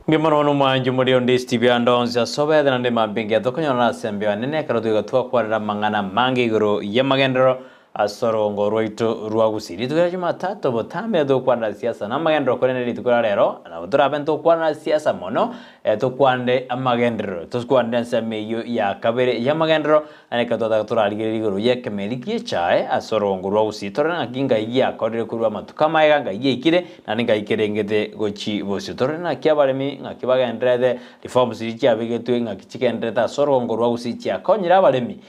Ngimano no mwanju muri on this TV andonza sobe na ndema bingi atokonyo na sembe nene karotu gatwa kwa mangana mangi guru yamagendero asorongo roito ruagusiri tukira Jumatatu botambe do kwanda siasa na magendero kone litukura lero na botura bento kwanda siasa mono to kwande amagendero to kwande nsemeyo ya kabere yamagendero aneka to datura aligiri guru yekemeli kichae asorongo ruagusiri torana akinga ya kodere kurwa matukama yanga yikire na ninga ikerengete gochi bosi torana kyabaremi ngakibagendrede reforms richa bigetwe ngakichikendreta asorongo ruagusiri cha konyira baremi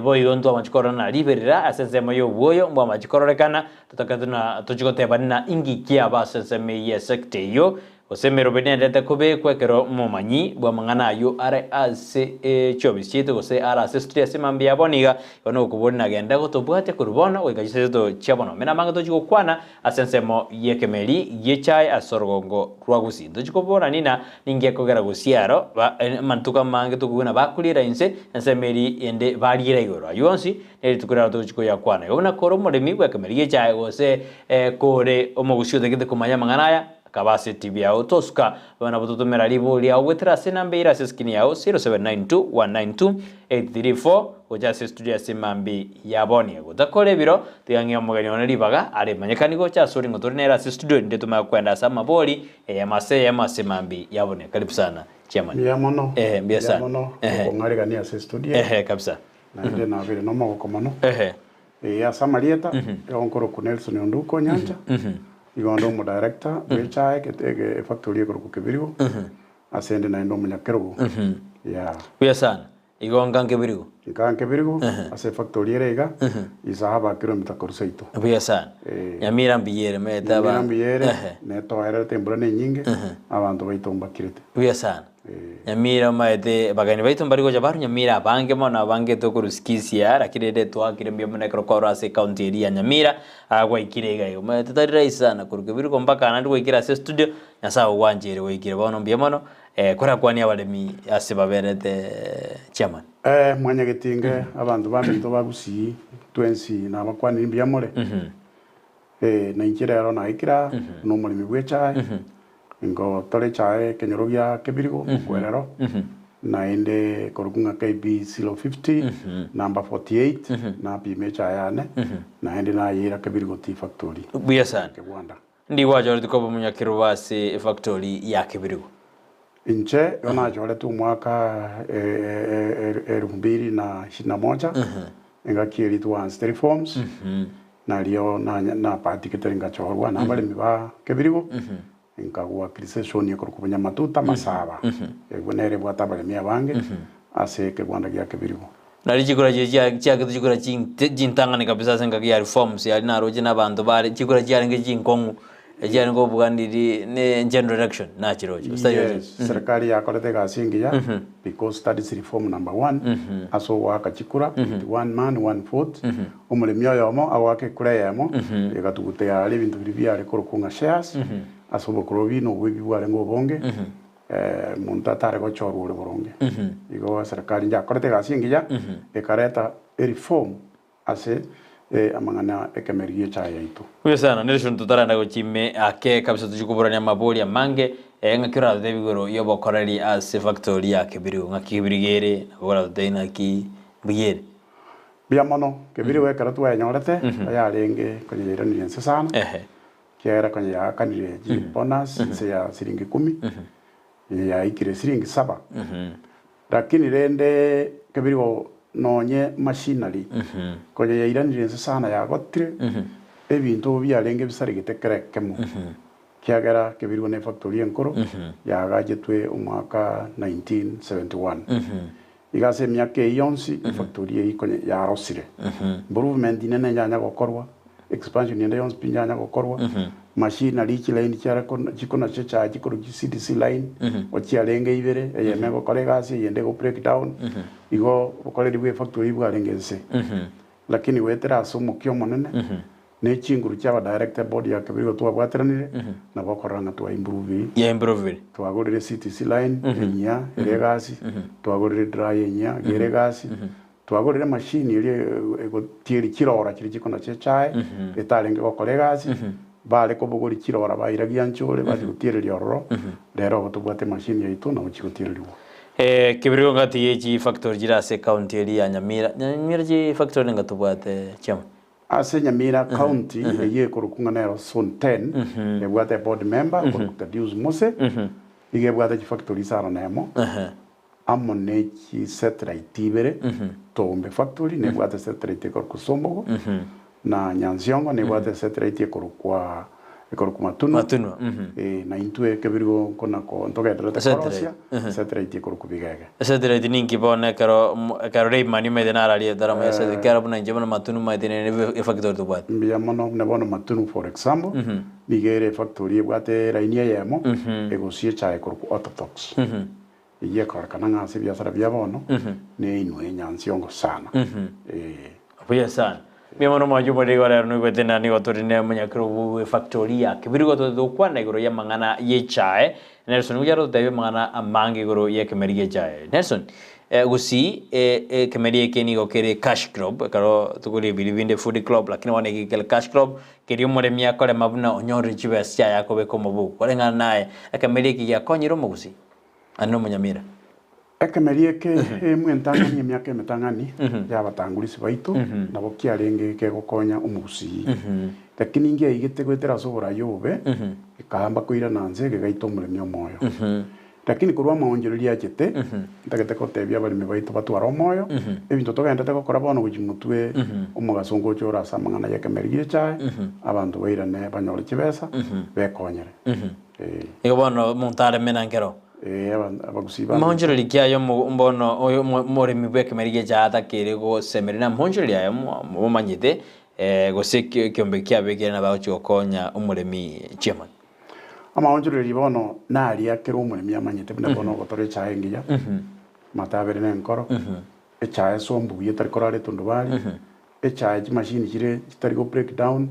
boyo ndo amachikoro na liberira asensemo yo boyo mbo amachikororekana tutakatuna tuchikoteba na ingi kia basenseme yesekte yo osemero benedete kube kwekero momanyi bwa mangana yo are ase chobisito gose ara ase studio semambia boniga ono kubona genda gotobwate kurubona wegajiseto chabono mena manga tochikokwana asensemo yekemeli yechai asorgongo rwagusi tochikobona nina ninge kogera gusiaro mantuka mange tukubona bakulira inse ensemeri ende barira igoro yonsi neri tukura tochikoya kwana yona koro modemi wekemeli yechai gose kore omogusio degede kumanya manganaya kabase TV yao toska wana bututumira libuli au wetra sena mbeira seskini yao 0792192834 ojase studio simambi yaboni gutakole biro tiyangia mugani ona libaga ale manyekaniko cha sori ngotorinera studio ndetuma kwenda sama boli ya masemambi yaboni karibu sana chairman ya mono mbia sana mono ngari gani ase studio kabisa na ndio na vile no moko mono ya samarieta ya onkoro ku Nelson Onduko Nyanja igondo mu director wecha ke factory ko Kibirigo asende na ndo munyakero ya kuya sana igonga Kibirigo Kibirigo ase factory rega isahaba kilomita korsaito kuya sana nyamira mbiyere metaba nyamira mbiyere neto era tembura ne nyinge abantu baitomba kirete kuya sana nyamira maete bagani baitomba rigo jabaru nyamira bange mona bange to kuruskisia rakirede to akirembia mona krokora ase county area nyamira agwa ikirega yo maete tari sana kurukibiri mpaka anandi wikira ase studio nyasa wanjere wikira bono mbia mono kora kwani abalemi ase baberete chairman mwanya getinge abantu bambito bagusi twensi na bakwani mbia more na ikirero na ikira no mulimi bwecha ngo tole chae kenyorogia Kibirigo kwerero na inde korukunga KB 050 number 48 na pimecha yane na inde na yira Kibirigo Tea Factory buya sana Rwanda ndi wajo ndikoba munyakiro base factory ya Kibirigo inche yona jole tu mwaka 2021 ngakiri tu one reforms na lio na party keteringa chorwa na bale miba Kibirigo nkagwa kriseshoni yako kubunya matuta masaba ebonere bwata bale mia bange ase ke Rwanda ya Kibirigo nari chikora chia kichikora chintangane kabisa senga ya reforms ya na roje na bantu bare chikora chia nge chinkongu ejani ngo bugandiri ne general election na chiroje serikali ya kolete gasingiya because studies reform number 1 aso waka chikura one man one vote umulemyo yomo awake kure yamo egatugute ya ali bintu bibya ari korokunga shares asobo krobino bwibi bware ngo bonge muntu atare go chorure boronge igo serikali ya kolete gasingiya ekareta reform ase amangana ekemeriye cha yaitu kuya sana nelson tutaranda go chime ake kabisa tuchikuburania maboli mange ngakira debigoro yobo korali ase factory ya Kibirigo ngakibirigere nabora dena ki biyere biamono Kibirigo ekaratu ya nyorete ya renge konyera ni ense sana kiera konyera kanire ji bonus se ya siringi 10 ya ikire siringi 7 lakini rende Kibirigo nonye machinery koje yairanire sana ya gotire ebintu byarenge bisarigite kerekemo kiagera Kibirigo ne factory enkoro yagajetwe umwaka 1971 igase myaka yonsi factory ikonye ya rosire improvement inene nyanya gokorwa expansion inde yonsi pinyanya gokorwa machinery line chikona checha chikoro CDC line ochiarenge ibere eyeme gokore gasi yende go breakdown igo okoreri bwe factory bwarengense lakini wetera asumo kyo monene ne chinguru cha director board ya Kibirigo twabwateranire na bokoranga twa improve twagorire CDC line enya regasi twagorire dry enya geregasi twagorire machine ile ego tieri kirora kiri chikona chechae etarenge gokore gasi bale kobogori kirora bairagia nchole bali gutiereria ororo rero gotubwate machine yaitu na uchigutiereria kibirigo ngati yeji factory jira se county eri ya Nyamira ji factory ngatubwate chama ase Nyamira county eye korukungana ya zone 10 ebwate board member korukuta Dius Mose ige bwate factory sara nemo amonechi satellite ibere tombe factory ne bwate satellite korukusombogo na Nyansiongo ne bwate satellite korukwa matunu na intue kebirigo kona ko ntogendera tekorosia satellite korukubigege satellite ninki bone karo rei mani me denara ri darama ya satellite karo buna njema matunu ma denene factory to bwate mbia mono ne bono matunu for example nigere factory bwate rainia yemo egosie chae koruku orthodox iye korkana ngase biasara biabono ne inue Nyansiongo sana apoya sana Miamono majumo de gore no betena ni gotorine munyakro factory ya kibirigo to kwana igoro ya mangana ye chae Nelson ujaro tebe mangana amangi igoro ye kemerie chae Nelson gusi kemerie keni go kere cash club karo tukuri bilibinde food club lakini wane kele cash club keri more mia kole mabuna onyori chibe sia yako be komo bu kole ngana nae kemerie ki ya konyiro mugusi anno munyamira Ekemerie ke mwentangani emyaka emetangani yabatangulisi baitu nabo kiarenge ke gokonya umugusi lakini ngia igite gwetera sobora yobe ikahamba kuira nanze gegaito muremyo moyo lakini kurwa maonjereria jete ndagete kotebia bali mebaitu batwara omoyo ebintu togendete gokora bono gujimutwe umugasongo chora samangana yakemerie chae abantu bairane banyore chibesa bekonyere ego bono montare menangero abagusiba monjeri kyayo mbono oyo more mibeke merige jata kerego semerina monjeri ya mo manyite go sekyo kyombe kyabegera na bawo cyokonya umuremi chairman amaonjeri bono nali akero umuremi amanyite bina bono gotore chae ngiya matabere nenkoro echae sombu yetari korare tundubali echae machine kire kitari go breakdown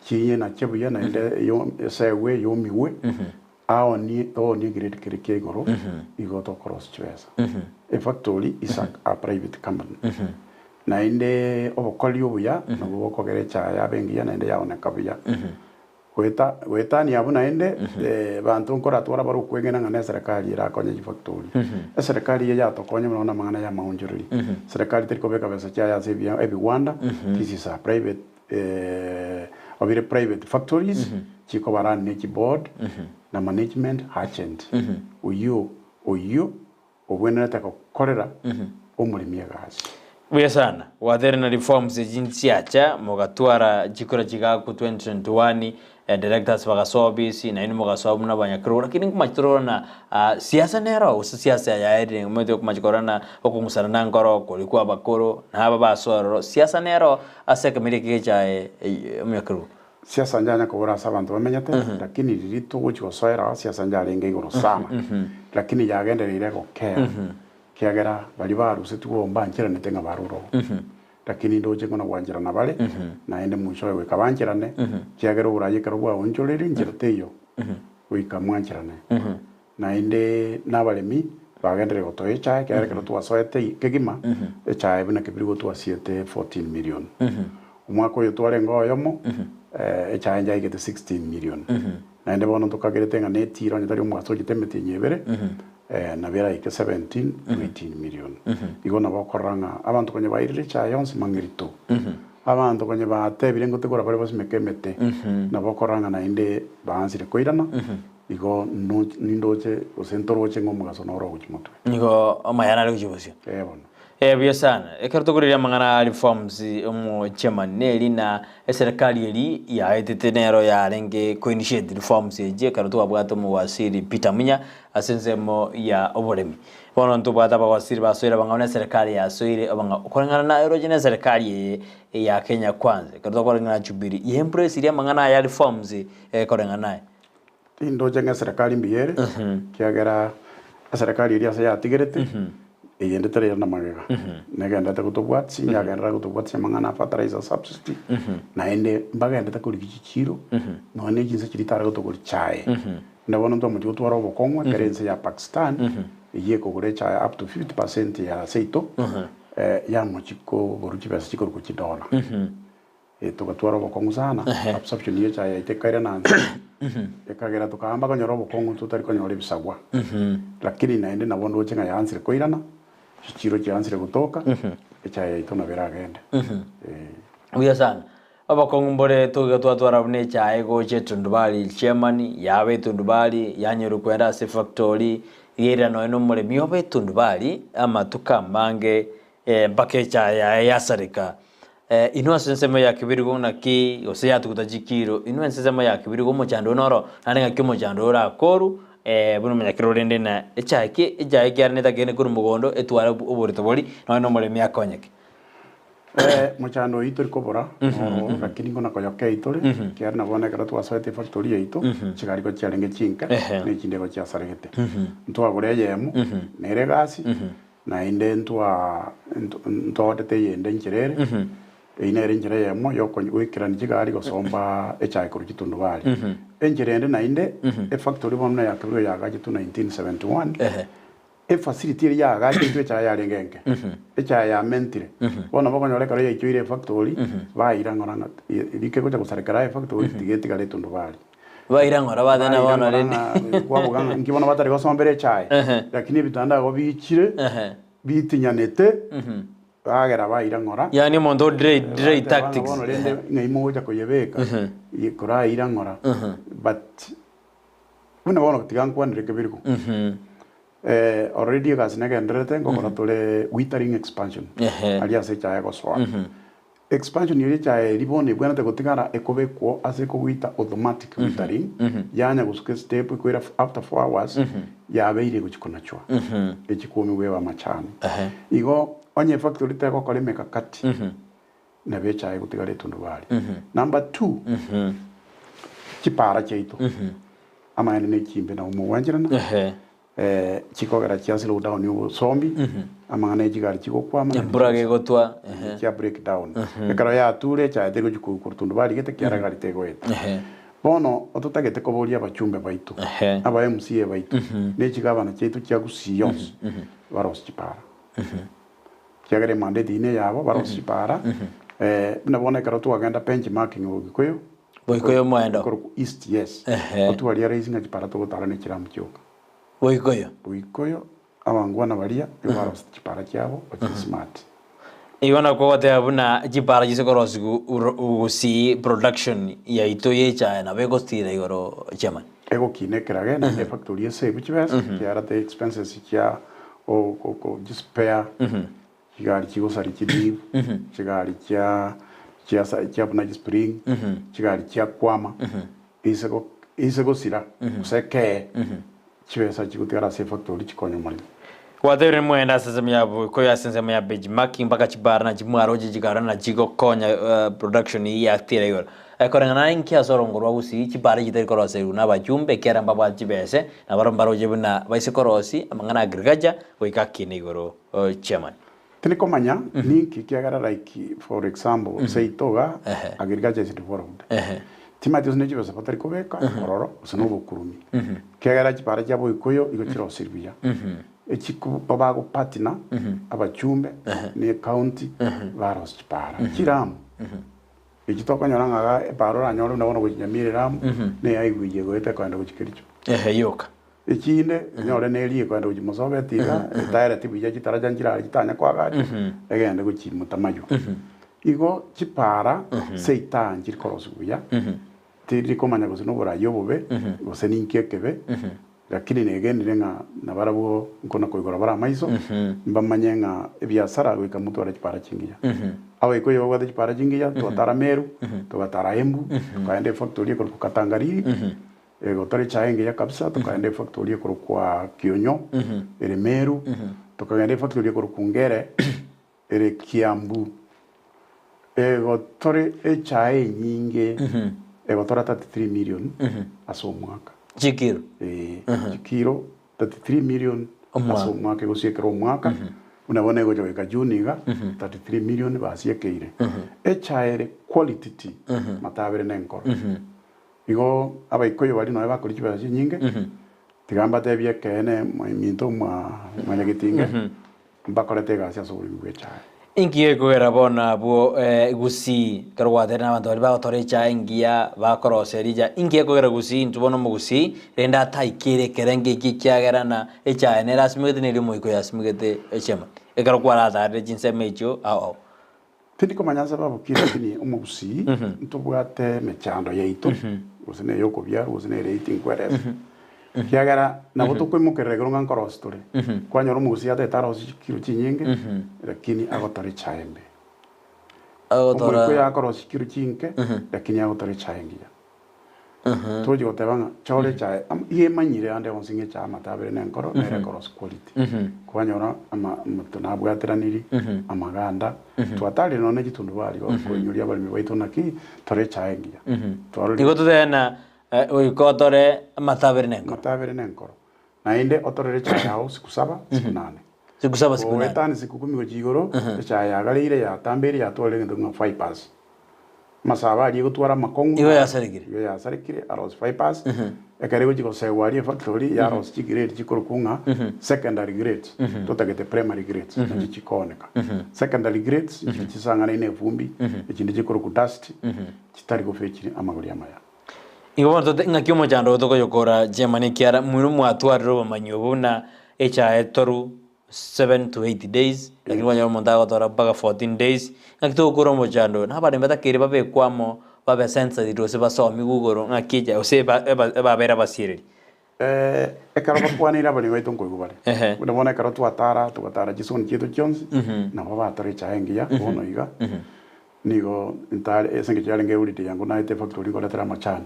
kiye na chebuya na inde yo sewe yo miwe ao ni grade kere igoro igoto cross chwesa factory is a private company na inde obokoli obuya no bokogere cha ya bengi na inde yaone kabuya weta ni abuna inde bantu nkora twara baru kwegena ngana serikali ira konye factory serikali ya tokonye mona mangana ya maunjuri serikali tiko beka besa cha ya sebia ebiwanda this is a private obire private factories chiko barani neki board na management agent uyu obwena taka korera omulimi gasi buya sana wathere na reforms jinsi acha mogatwara jikora jiga ku 2021 directors bagasobisi na ino mogasobu na banyakro lakini kumachitorona siasa nero siasa ya ere umete kumachikorana okungusana na ngoro kulikuwa bakoro na aba basoro siasa nero aseka mirike cha myakro siasa njanya kubura sabantu bamenyete lakini riritu gucho soera siasa njale nge igoro sana lakini yagenderere gokera kiagera bali baruse tugomba nkira netenga baruro lakini ndoje ngona gwanjira na bale na ende mushowe wekabanjirane kiagera uraye karubwa onjorere njira teyo wika mwanjirane na ende nabalemi bagendere gotoye chae kiagera kero twasoete kegima chae bina kibirigo twasiete 14 million umwako yo tware ngoyomo chae njai gete 16 million na ende bono tukagerete nga netiro nyatari umwaso gitemete nyebere na bera ike 17 to 18 million igona bakoranga abantu konye bairire chae yonse mangirito abantu konye batebire ngo tegora bari basimekemete na bakoranga na ende baanzire koirana igo nindoche osentoroche ngo mugaso noro gukimutwe nigo amayana ari kujibosya bono biya sana ekartogorira mangana reforms omo chairman neli na serikali eri ya etetenero ya renge ko initiate reforms je karuto abwato mu wasiri Peter Munya asenzemo ya oboremi bono ntubata bawasiri basoira bangana serikali ya soire abanga okorangana na erogene serikali ya Kenya kwanza karuto korangana Jubilee ye empress iri mangana ya reforms korangana indoje nga serikali mbiyere kiagera serikali iri asa ya tigerete eyende tere na magega negenda ta kutobwat sinya genda kutobwat semangana fertilizer subsidy na ende mbagenda ta kuri kichiro no ne jinse kiritara kutokuri chae ndabona ndo mu twara obokongwa currency ya Pakistan iye kugure chae up to 50% ya seito ya muchiko boruchi basa chiko ku $1 tugatwara obokongu sana absorption ye chai itekaire nansi ekagera tukahamba konyora obokongu tutari konyora ebisagwa lakini naende nabondo chenga yansire koirana chiro chansire gutoka echai ito nabera agende uya sana abakongu mbore tugatwara bune chai goche tundubali chairman yabe tundubali yanyeru kwenda se factory yera no eno mure miobe tundubali ama tukamange mpaka chai yasarika inua sensema ya kibirigo na ki ose ya tukutajikiro inua sensema ya kibirigo mo chando noro nanga kimo chando ra koru buno menya kirorende na echaki arneta kene kuru mugondo etwara oborito bori no mure myakonyeke muchando itori kobora lakini ngona koyo keitore kiarna bona kara twasoete factory yeito chigari ko cyarenge chinka ne kinde ko cyasaregete ntwa gore yemu nere gasi na inde ntwa ntodete yende nkirere ine rinjire yemu yoko wikira njigari go somba echai ko kitundu bali enjirende na inde factory bomna yakabiro yagaje tu 1971 facility ya gaje tu cha ya rengenge echa ya mentire bona bako nyore kare yichire factory baira ngoranga irike ko kusarikara factory tigeti gale tundu bali baira ngora badana bona rene kwa buganga ngibona batari go sombere chai lakini bitanda go bichire bitinyanete bagera baira ngora yani mondo dray tactics bona rende ngeimo goja ko yebeka yikora ira ngora but una bona tigankwa ndreke biriko already gas negendrete ngokora tole withering expansion alia se cha ego swa expansion yiri cha ribone bwana te gotigara ekobekwo ase ko wita automatic withering yanya gusuke step kwera after 4 hours ya beire guchikona chwa ekikomi wewa machani igo onye factory te ko kole meka kati na becha ego tigare tundu bali number 2 chipara cheito ama ene chimbe na umuwanjirana chikogera chia slow down yo sombi amana chigari chikokwa amana burage gotwa chia break down ekaro ya ture cha tego chikukurtundu bali gete kiara gari tego eta bono otutagete koboria abachumbe baitu aba MCA baitu ne chigabana chetu chia gusiyo baros chipara kiagere mandate ine yabo baros chipara nabona ekaro twagenda benchmarking ogikoyo boikoyo mwendo ko east yes otwaria raising chipara to gotara ne chiramu chyoka Boikoyo abangwana balia ibara chipara cyabo bakiri smart ibona ko wote abuna chipara gisekorosi usi production ya ito yecha na bego stira igoro chairman ego kinekeraga na factory ese bichibesa kiara the expenses kya o spare kigari kigosari kidi kigari kya buna spring kigari kya kwama isego sira useke chibesa chikutigara se factory chikonyo mali watere mwenda sasa myabu ko yasense mya benchmarking mpaka chibara na chimwaro jigara na jigo konya production ya actira yoro akorangana inkia sorongorwa gusi chibara jitari korose na bajumbe kera mbaba chibese na barombaro jebuna baise korosi amangana agrigaja goikakine igoro chairman tinikomanya ninki kiagara like for example say toga agrigaja is developed timati usine chibo sapatari kobeka ororo usino bukurumi kegera chipara cyabo ikoyo igokiro Silvia echiku babago partner abachumbe ne county baros chipara kiram ekitoko nyoranga eparo anyoro ndabona gukinyamire ram ne aigwije goete kwanda gukikiricho yoka ekinde nyore ne eri kwanda gukimosobetiga etaire tibije kitaraja njira kitanya kwagati egende gukimutamayo igo chipara seitanje korosuya tiri komanya gusino burayo bobe gose ninkekebe lakini negendire nga nabarabo nkona koigora bara maiso mbamanye nga ebiasara gwika mutu ara chipara chingiya awe ko yoga chipara chingiya to tarameru to tarambu kaende factory ko Katangari ego tari chaenge ya kabisa to kaende factory ko kwa Kionyo ere Meru to kaende factory ko Kungere ere Kiambu ego tore echae nyinge ego tora 33 million aso mwaka chikiro chikiro 33 million aso mwaka ego siekero mwaka unabona ego joga juniga 33 million basiekeire echae quality matabere nenkoro igo abaikoyo bali no bakora kibara nyinge tigamba tebye kene minto mwa nyagitinge mbakora tega sia soburi gwechae ingie kugera bona bo gusi karwate na bantu bari bagotorecha ingia bakoroserija ingie kugera gusi ntubona mu gusi renda taikire kerenge kikyagera na echa ne rasmigete ne limo iko yasmigete echema ekarkwara thare jinse mecho au tindi komanyanza babo kini umugusi ntubwate mechando yaitu usine yoko bya usine rating kweres kiagara nabo tukwimukerere gronga nkorostore kwanyoro umugusi ate tarosi kiro chinyinge lakini agotore chaembe agotora ko yakorosi kiro chinke lakini agotore chaengia toji gotebanga chore chae iye manyire ande onsinge cha matabere nenkoro nere koros quality kwanyora ama tunabwateraniri amaganda twatari none gitundu bari ko nyuri abari mibaito naki tore chaengia igo tudena uikotore matabere nenkoro na inde otorere cha yao siku 7 siku 8 siku 7 siku 8 etani siku 10 gojigoro cha yagarire ya tambere ya tole ndu fibers masaba ari gutwara makongo iyo yasarikire aros fibers ekarego jiko sewari factory ya aros grade jikoro kunga secondary grade totagete primary grades na chikoneka secondary grades chisangana ine vumbi ikindi jikoro ku dust kitari go fechiri amagori amaya igo tote ngakiomo chando toko yokora Germany kiara munu mwatwariro manyobo na echa etoru 7 to 8 days lakini wanya montago tora baga 14 days ngakito koro mo chando na bade mbata kire babe kwamo babe sense dito se baso migugoro ngakija ose ba bera basire ekaro bakwanira bali baito nkogubare ndabona ekaro twatara jison kito Jones na baba tore chaengia bono iga nigo intare esenge cyarenge urite yango na ite factory ko letera machani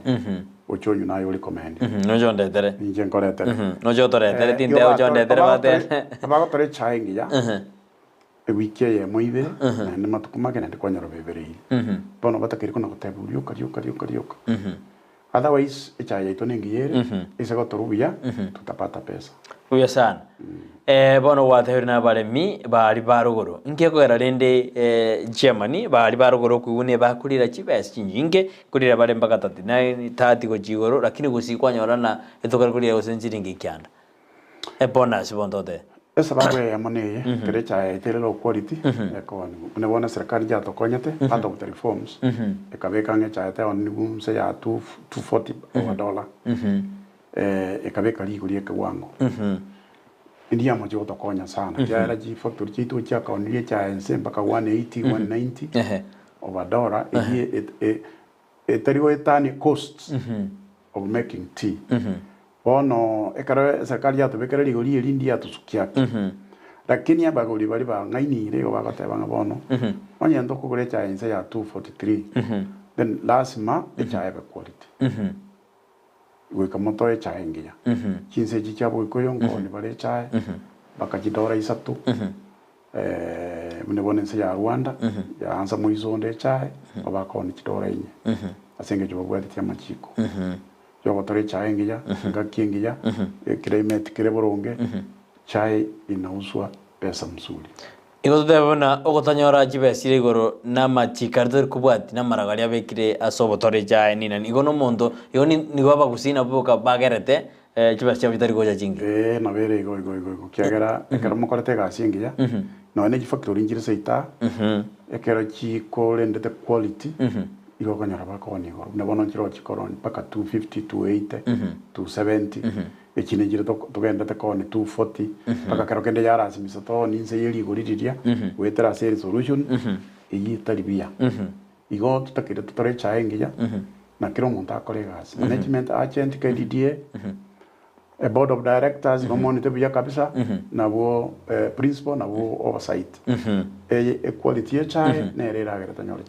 ochonyu nayo uri comment no jonde tere ninje nkore tere no jotore tere tinde o jonde tere bate abago tore chaengi ya wiki ye moibe na matukuma kene ndikonyoro bebere bono batakiri kuna kutebulio karioka otherwise echa yaito ningiyere isago torubiya tutapata pesa uya sana bono wathirina baremi bari barugoro nkekogera rende Germany bari barugoro kuune bakurira chibes chinyinge kurira bare mpaka 39 go jigoro lakini gusikwanyora na etokara kurira usenjiringi kyanda bonus bondote esa bagwe yamone kerecha eterero quality ekoni ne bona serikali ya tokonyete part of the reforms ekabeka ngecha ete on nibumse ya 240 dollar ekabeka liguri wango india mojo tokonya sana ya ji factory kitu cha kaunile cha ense mpaka 180 190 over dollar etariwo etani costs of making tea bono ekara serikali ya tobekera ligori elindi ya tusukiaki lakini abagori bari ba ngainire go bagatebanga bono onye ndo kugure cha ense ya 243 then lasima cha ebe quality gwika moto cha engia kinse jichabo ikoyo ngoni bare cha bakajidora isatu mune bonense ya Rwanda ya anza muizonde cha abakoni kidora inye asenge jo bwati ya machiko yo tore chai ngia ngakiengia climate kireboronge chai inauzwa pesa mzuri igo tebona ogotanyora jibesire igoro na machikarder kubwati na maragaria bekire asobo tore chai nina igo no mondo igo ni baba kusina boka bagerete jibesire bitari goja jingi na bere igo kiagera ekero mokorete gasingia no ne factory ngire seita ekero chiko rendete quality igo kanyara bakoni igoro ne bono chiro chikoroni paka 250 280 270 ekine jire tugenda tekone 240 paka kero kende yara simisa to ninse yeli goridiria wetera sale solution iyi taribia igo tutakire tutore chaengia na kiro monta kolegas management agent KDDA a board of directors monitor bia kabisa na bo principal na bo oversight quality ya chai na era garatanyora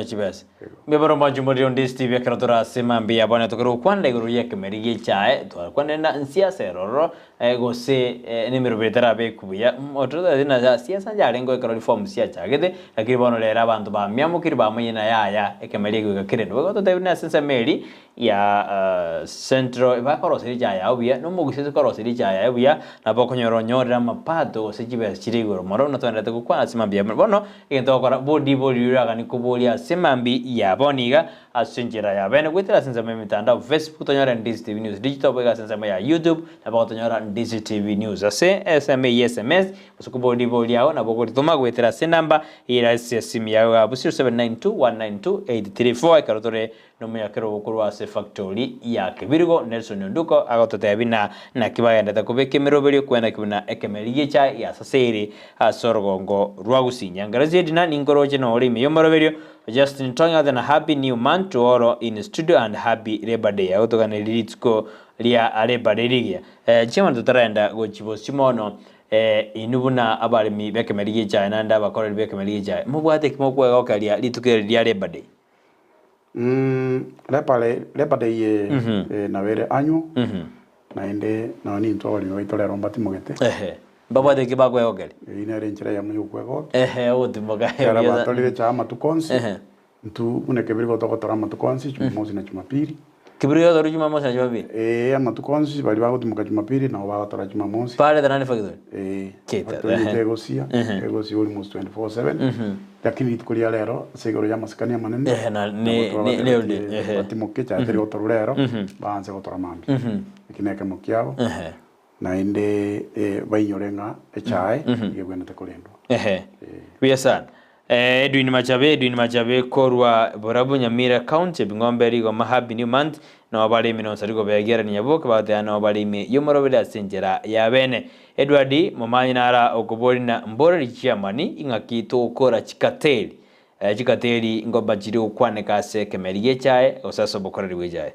chibes bebaro majumuri on this TV karatora sema mbia bwana tokero kwanda iguru yake merige chai to kwanda na nsiasa roro go se nimero betera be kubuya otro dina ya siasa jarengo ekaro reform sia chagede lakini bono lera bantu ba myamukiri ba muyina ya ekemerige go kirendo go to debina sensa meri ya central ba korosiri jaya obia no mugise korosiri jaya obia na bokonyoronyorera mapato se chibes chirigoro moro no twenda tekukwana asimambia bono igento kora bodi yura ni kubolia semambi ya boniga asinjira ya bene kwitira senza mitandao Facebook tonyora DSTV News digital bega senza ya YouTube na bako tonyora DSTV News ase SMS usukubodi yao na boko tuma kwitira senamba ira simu yao abu 0792192834 ikarotore nomu ya kero bukuru ase factory ya Kibirigo Nelson Nduko agototebina na kibagenda takubeke miroberi kwenda kibuna ekemeriye cha ya saseri asorogongo rwagusinya ngarazi dina ningoroje no olimi yomoroberio Justin Tonga then a happy new month to all in studio and happy Labor Day agotogana lilitsko lia Labor Day ligia chema tutarenda gochibo simono inubuna abalimi bekemeriye cha nanda bakora bekemeriye cha mubwate kimokwe okalia litukere lia Labor Day Labor Day na vere anyu na ende na ni ntwali no itole rombati mogete baba de kibagwe ogeli ine renchira ya muyu kwego otimoga era batolire cha matukonsi ntu une Kibirigo tokotora matukonsi Jumamosi na Jumapili Kibirigo toru Jumamosi na Jumapili matukonsi bali bagutimoga Jumapili na bagotora Jumamosi pale dana factory kita tegosia tegosia almost 24/7 lakini itukulia lero sigoro ya maskania manene na ne batimoke cha teri otorero baanze gotora mambi ikineke mukiao na inde bainyorenga echai yegwena tekolendo wiasan Edwin Machabe korwa Borabu Nyamira County Bingombe rigo mahabi new month na abali mino sarigo begera ni yaboka bate na abali mi yomorobele asinjera ya bene Edward Momanyi nara okubori na mbore chiamani ingaki to kora chikateli chikateli ngoba jiri ukwane kase kemeriye chae osaso bokora riwejae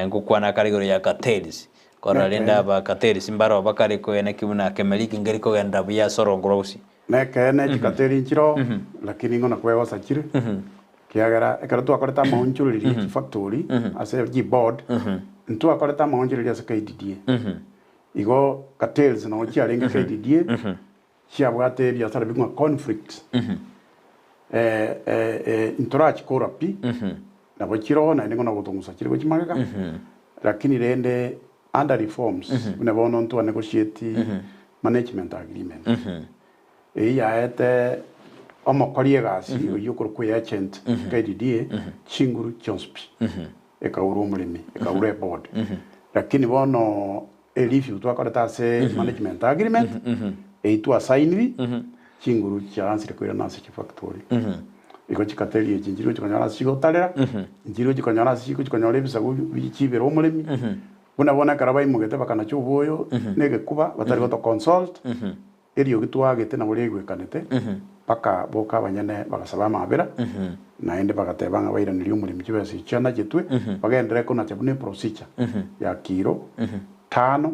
ngukwana karigoro ya katelis kora lenda ba katelis mbaro bakari ko ene kibuna kemeriki ngeriko genda buya sorongorosi nekene chikateli nchiro lakini ngona kwego sachire kiagara ekaratu akoreta maunchuriri factory ase ji board ntu akoreta maunchuriri ase KDDA igo cartels no chiarenge KDDA chiabwate biasara bingwa conflict intorach korapi na bochiro na ngona gotongusa chiri gochimagaka lakini rende under reforms una bono ntu negotiate management agreement yaete omokorie gasi yukuru ku agent KDDA chinguru chonspi ekauru mulimi ekaure board lakini bono elifu twakoreta se management agreement eitu assigned chinguru chansire kwira nase factory iko chikateli chinjiro chikonyala sigo talera njiro chikonyala sigo chikonyala bisagu bichibero mulimi bona karabai mugete bakana chuboyo nege kuba batari goto consult erio gitwagete na buri gwekanete paka boka banyane bagasaba mabera na ende bagatebanga bairanirio mulimi chibese chana gitwe bagendere ko na chabune procedure ya kiro 5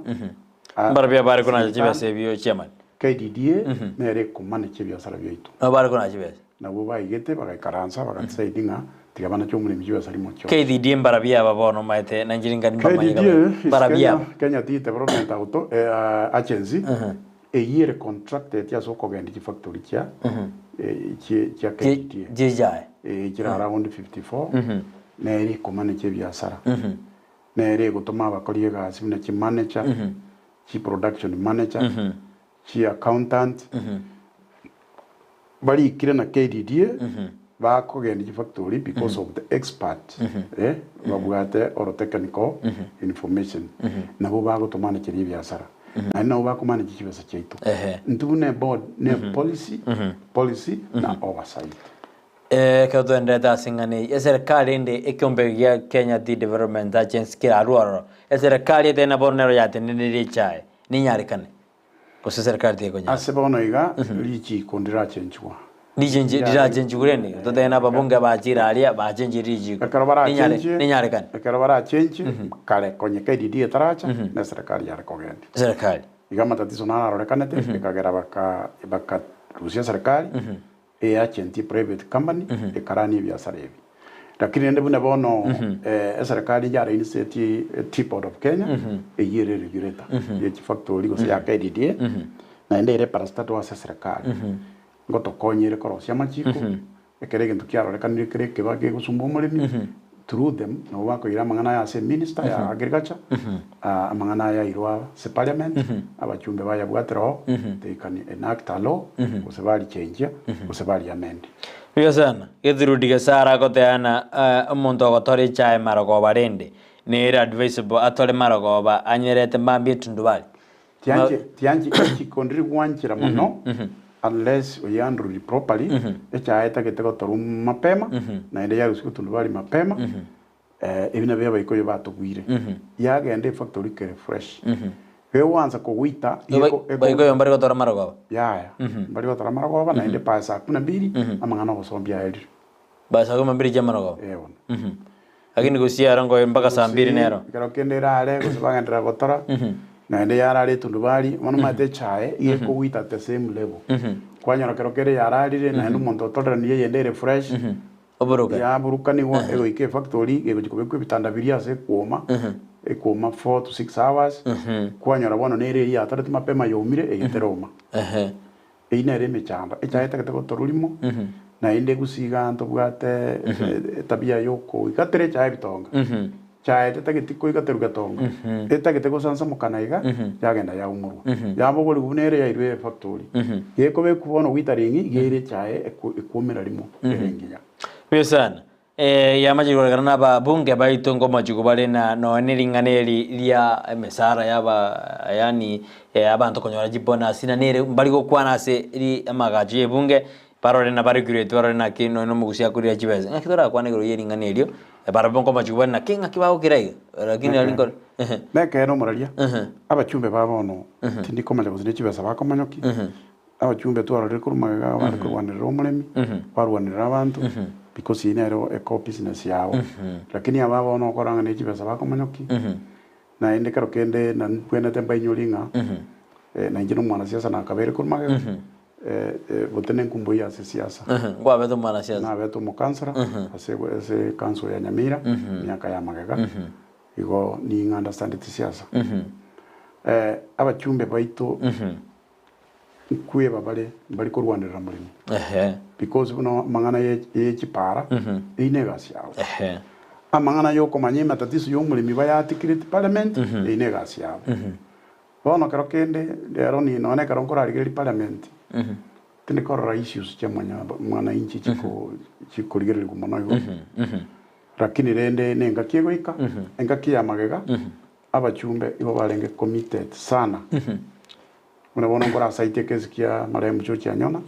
barabia bare ko na chibese bio chairman KDDA nere ko manage biasara byoito bare ko na chibese na bo baigete bagakaransa bagatsaidinga tigabana cyo mulimi chibese ari mocho KDDA barabia babono maite na njiringa ni barabia Kenya Tea Development Auto Agency year contracted ya soko gendi factory cha cha KDDA jijai kira around 54 neri ko manage biasara neri gutuma abakorie gasi na chi manager chi production manager chi accountant bali kire na KDDA ba ko gendi factory because of the expert babugate or technical information na bo ba gutuma na chi biasara na no ba kumana chibesa cheito ntune board ne policy na oversight kato ndeta singani serikali inde ekombe ya Kenya Tea Development Agency kila ruoro serikali tena bornero yate ni chai ni nyarikane ko serikali te konya asebono iga lichi kondira chenchwa nije dira chenchureni to tena babunga ba jiralia ba chenjiriji ni nyarikane karabara chenchi kale konye KDDA taracha na serikali ya rekogendi serikali iga matatizo na arorekanete ikagera baka rusia serikali agent private company ekarani biasara hivi lakini ndio buna bono serikali ya initiative Teapot of Kenya yere regulator ya factory go ya KDDA na ndio ile parastato wa serikali ngoto konyere korosia machiko ekerege ntukiaro rekanire kereke bage gusumba mulimi through them no bakoira amang'ana ya ase minister ya agriculture amang'ana ya irwa se parliament abachumbe baya bwatero they can enact a law gose bari change gose bari amend. Biyo sana githirudige sara goteana omonto ogotore chae marogoba rende nere advisable atore marogoba anyerete mbambi etundu bari tianji chikondri gwanchira muno unless uyandruli properly echae tagete gotoru mapema na ende yarusiku tundu bari mapema ebina bya bayikoyo batugwire yagende factory kere fresh wanza kugwita bayikoyo mbari gotora marogoba mbari gotora marogoba na ende pasa 12 amangana gosombia eri basa ko mbiri jama marogoba lakini gusiara ngo mpaka saa 2 nero kero kendera ale gosobagendera gotora na ende yarari tundu bari mono mate chae iye kugwita the same level kwanyora kero kere yararire na ende muntu otora niye yendere fresh oburuka ya buruka ni wa ego ike factory ego jikobekwe bitanda biria se kuoma ekoma 4 to 6 hours kwanyora bono nere ya tarati mapema yomire egiteroma einere mechamba echaeta ketego torulimo na inde gusiga nto bwate tabia yoko ikatere chae bitonga chae tetagitiko ikateruga tonga etagitego sansa mukanaiga yagenda ya umuru yabo boli bunere ya irwe factory yekobe kubono witaringi gere chae ekumira limo erengiya. Biyo sana yamajirwa garana ba bunge baitu ngoma jugubale na no niringaneri lia mesara yaba yani abantu konyora jibona sina nere mbali go kwana se ri amagaji bunge parole na bari kure twara na kino no mugusia kuri ajibeza ngakitora kwane gero yeringanerio bara bongo majugubale na kinga kibao kiraiga lakini alingo neke no moralia abachumbe babono tindi komale buzine chibesa bakomanyoki abachumbe twara kurumaga bari kurwanira omulemi barwanira abantu because inero eco business yao lakini ababo no koranga ne chibesa bakomanyoki na ende karo kende na kwenda temba inyolinga na njino mwana siasa na kabere kurmaga botene kumbo ya siasa ngwa beto mwana siasa na beto mo kansara ase kanso ya Nyamira myaka ya magaga igo ni understand it siasa abachumbe baito kuye bari kurwanira mulimo because buno mangana ye chipara inegasi yao amangana yo komanye matatizo yo mulimi bayatikirite parliament inegasi yao bono karo kende lero ni none karo korarigeri parliament tene korra issues chamanya mwana inchi chiko ligeri kumono yo lakini rende nenga kigoika enga kiyamagega abachumbe ibo balenge committed sana unabona ngora site kezikia marembo chochi anyona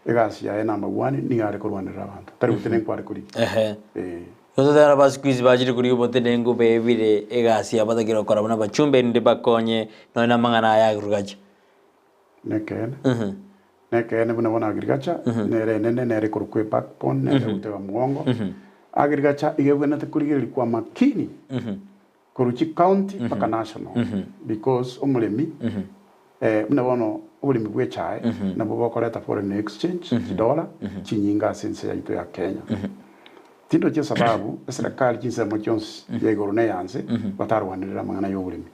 egasi ya number 1 ni ari kurwanira abantu tari gutene kwari kuri yoto dara basquiz bajiri kuri ubotene ngo bebire egasi abadagira kora bana bachumbe ndi bakonye nona mangana ya rugaje nekene buna agriculture nere kurukwe backbone nere uteba mugongo agriculture igebwena tekurigiri kwa makini kuruchi county paka national because umulemi muna bono ubulimi bwe chae na bobo koleta foreign exchange dola chinyinga sinse ya ito ya Kenya tindo che sababu serikali jinsi mo chons ya igorone yanse batarwanirira mangana yo bulimi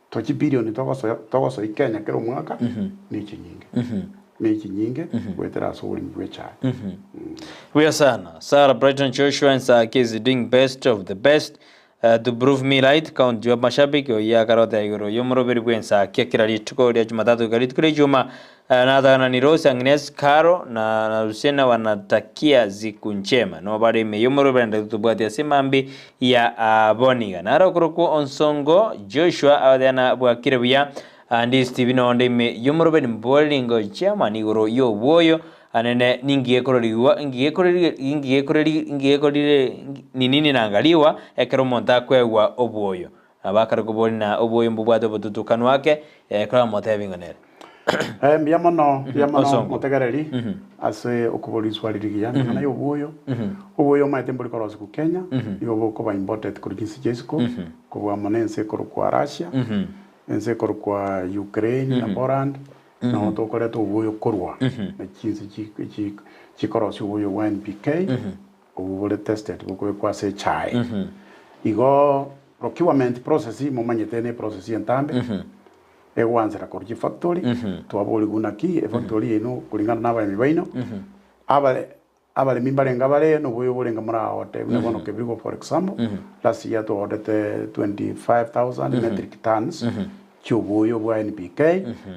to chi bilioni togo so Kenya kero mwaka ni chinyinge wetera so bulimi bwe chae we are sana Sarah Brighton Joshua and is doing best of the best to prove me right count job mashabiki ya karota igoro yomro beri kwensa kekirali tuko ya Jumatatu gari tukule juma na ni Rose Agnes Caro na Lucena wanatakia ziku njema no bari me yomro benda tubati ya simambi ya Boniga na rokuruku onsongo Joshua awdana bwakirebuya andi Steven onde me yomro beri bowlingo chama ni goro yo boyo anene ningiekororiwa ingiekorire ninini nangaliwa ekero monta kwegwa obuoyo abakara kubona obuoyo mbubwate bututukano wake ekora motevinganere mbiamono motegareri ase okuboliswa lirigia na yo obuoyo maite mbuli korosu ku Kenya yo boko ba imported kuri kinsi jesiko kubwa monense koro kwa Russia ense koro kwa Ukraine na Poland na otokore to ubuyo korwa na kinsi chikorosi ubuyo wa NPK ubule tested bukwe kwa se chai igo procurement process mo manyetene process entambe ewanzira korji factory to abuli guna ki factory eno kulingana na ba mibaino abalemi barenga bare no boyo borenga murahote ne bono kebirgo for example last year to order 25,000 metric tons chuboyo bwa NPK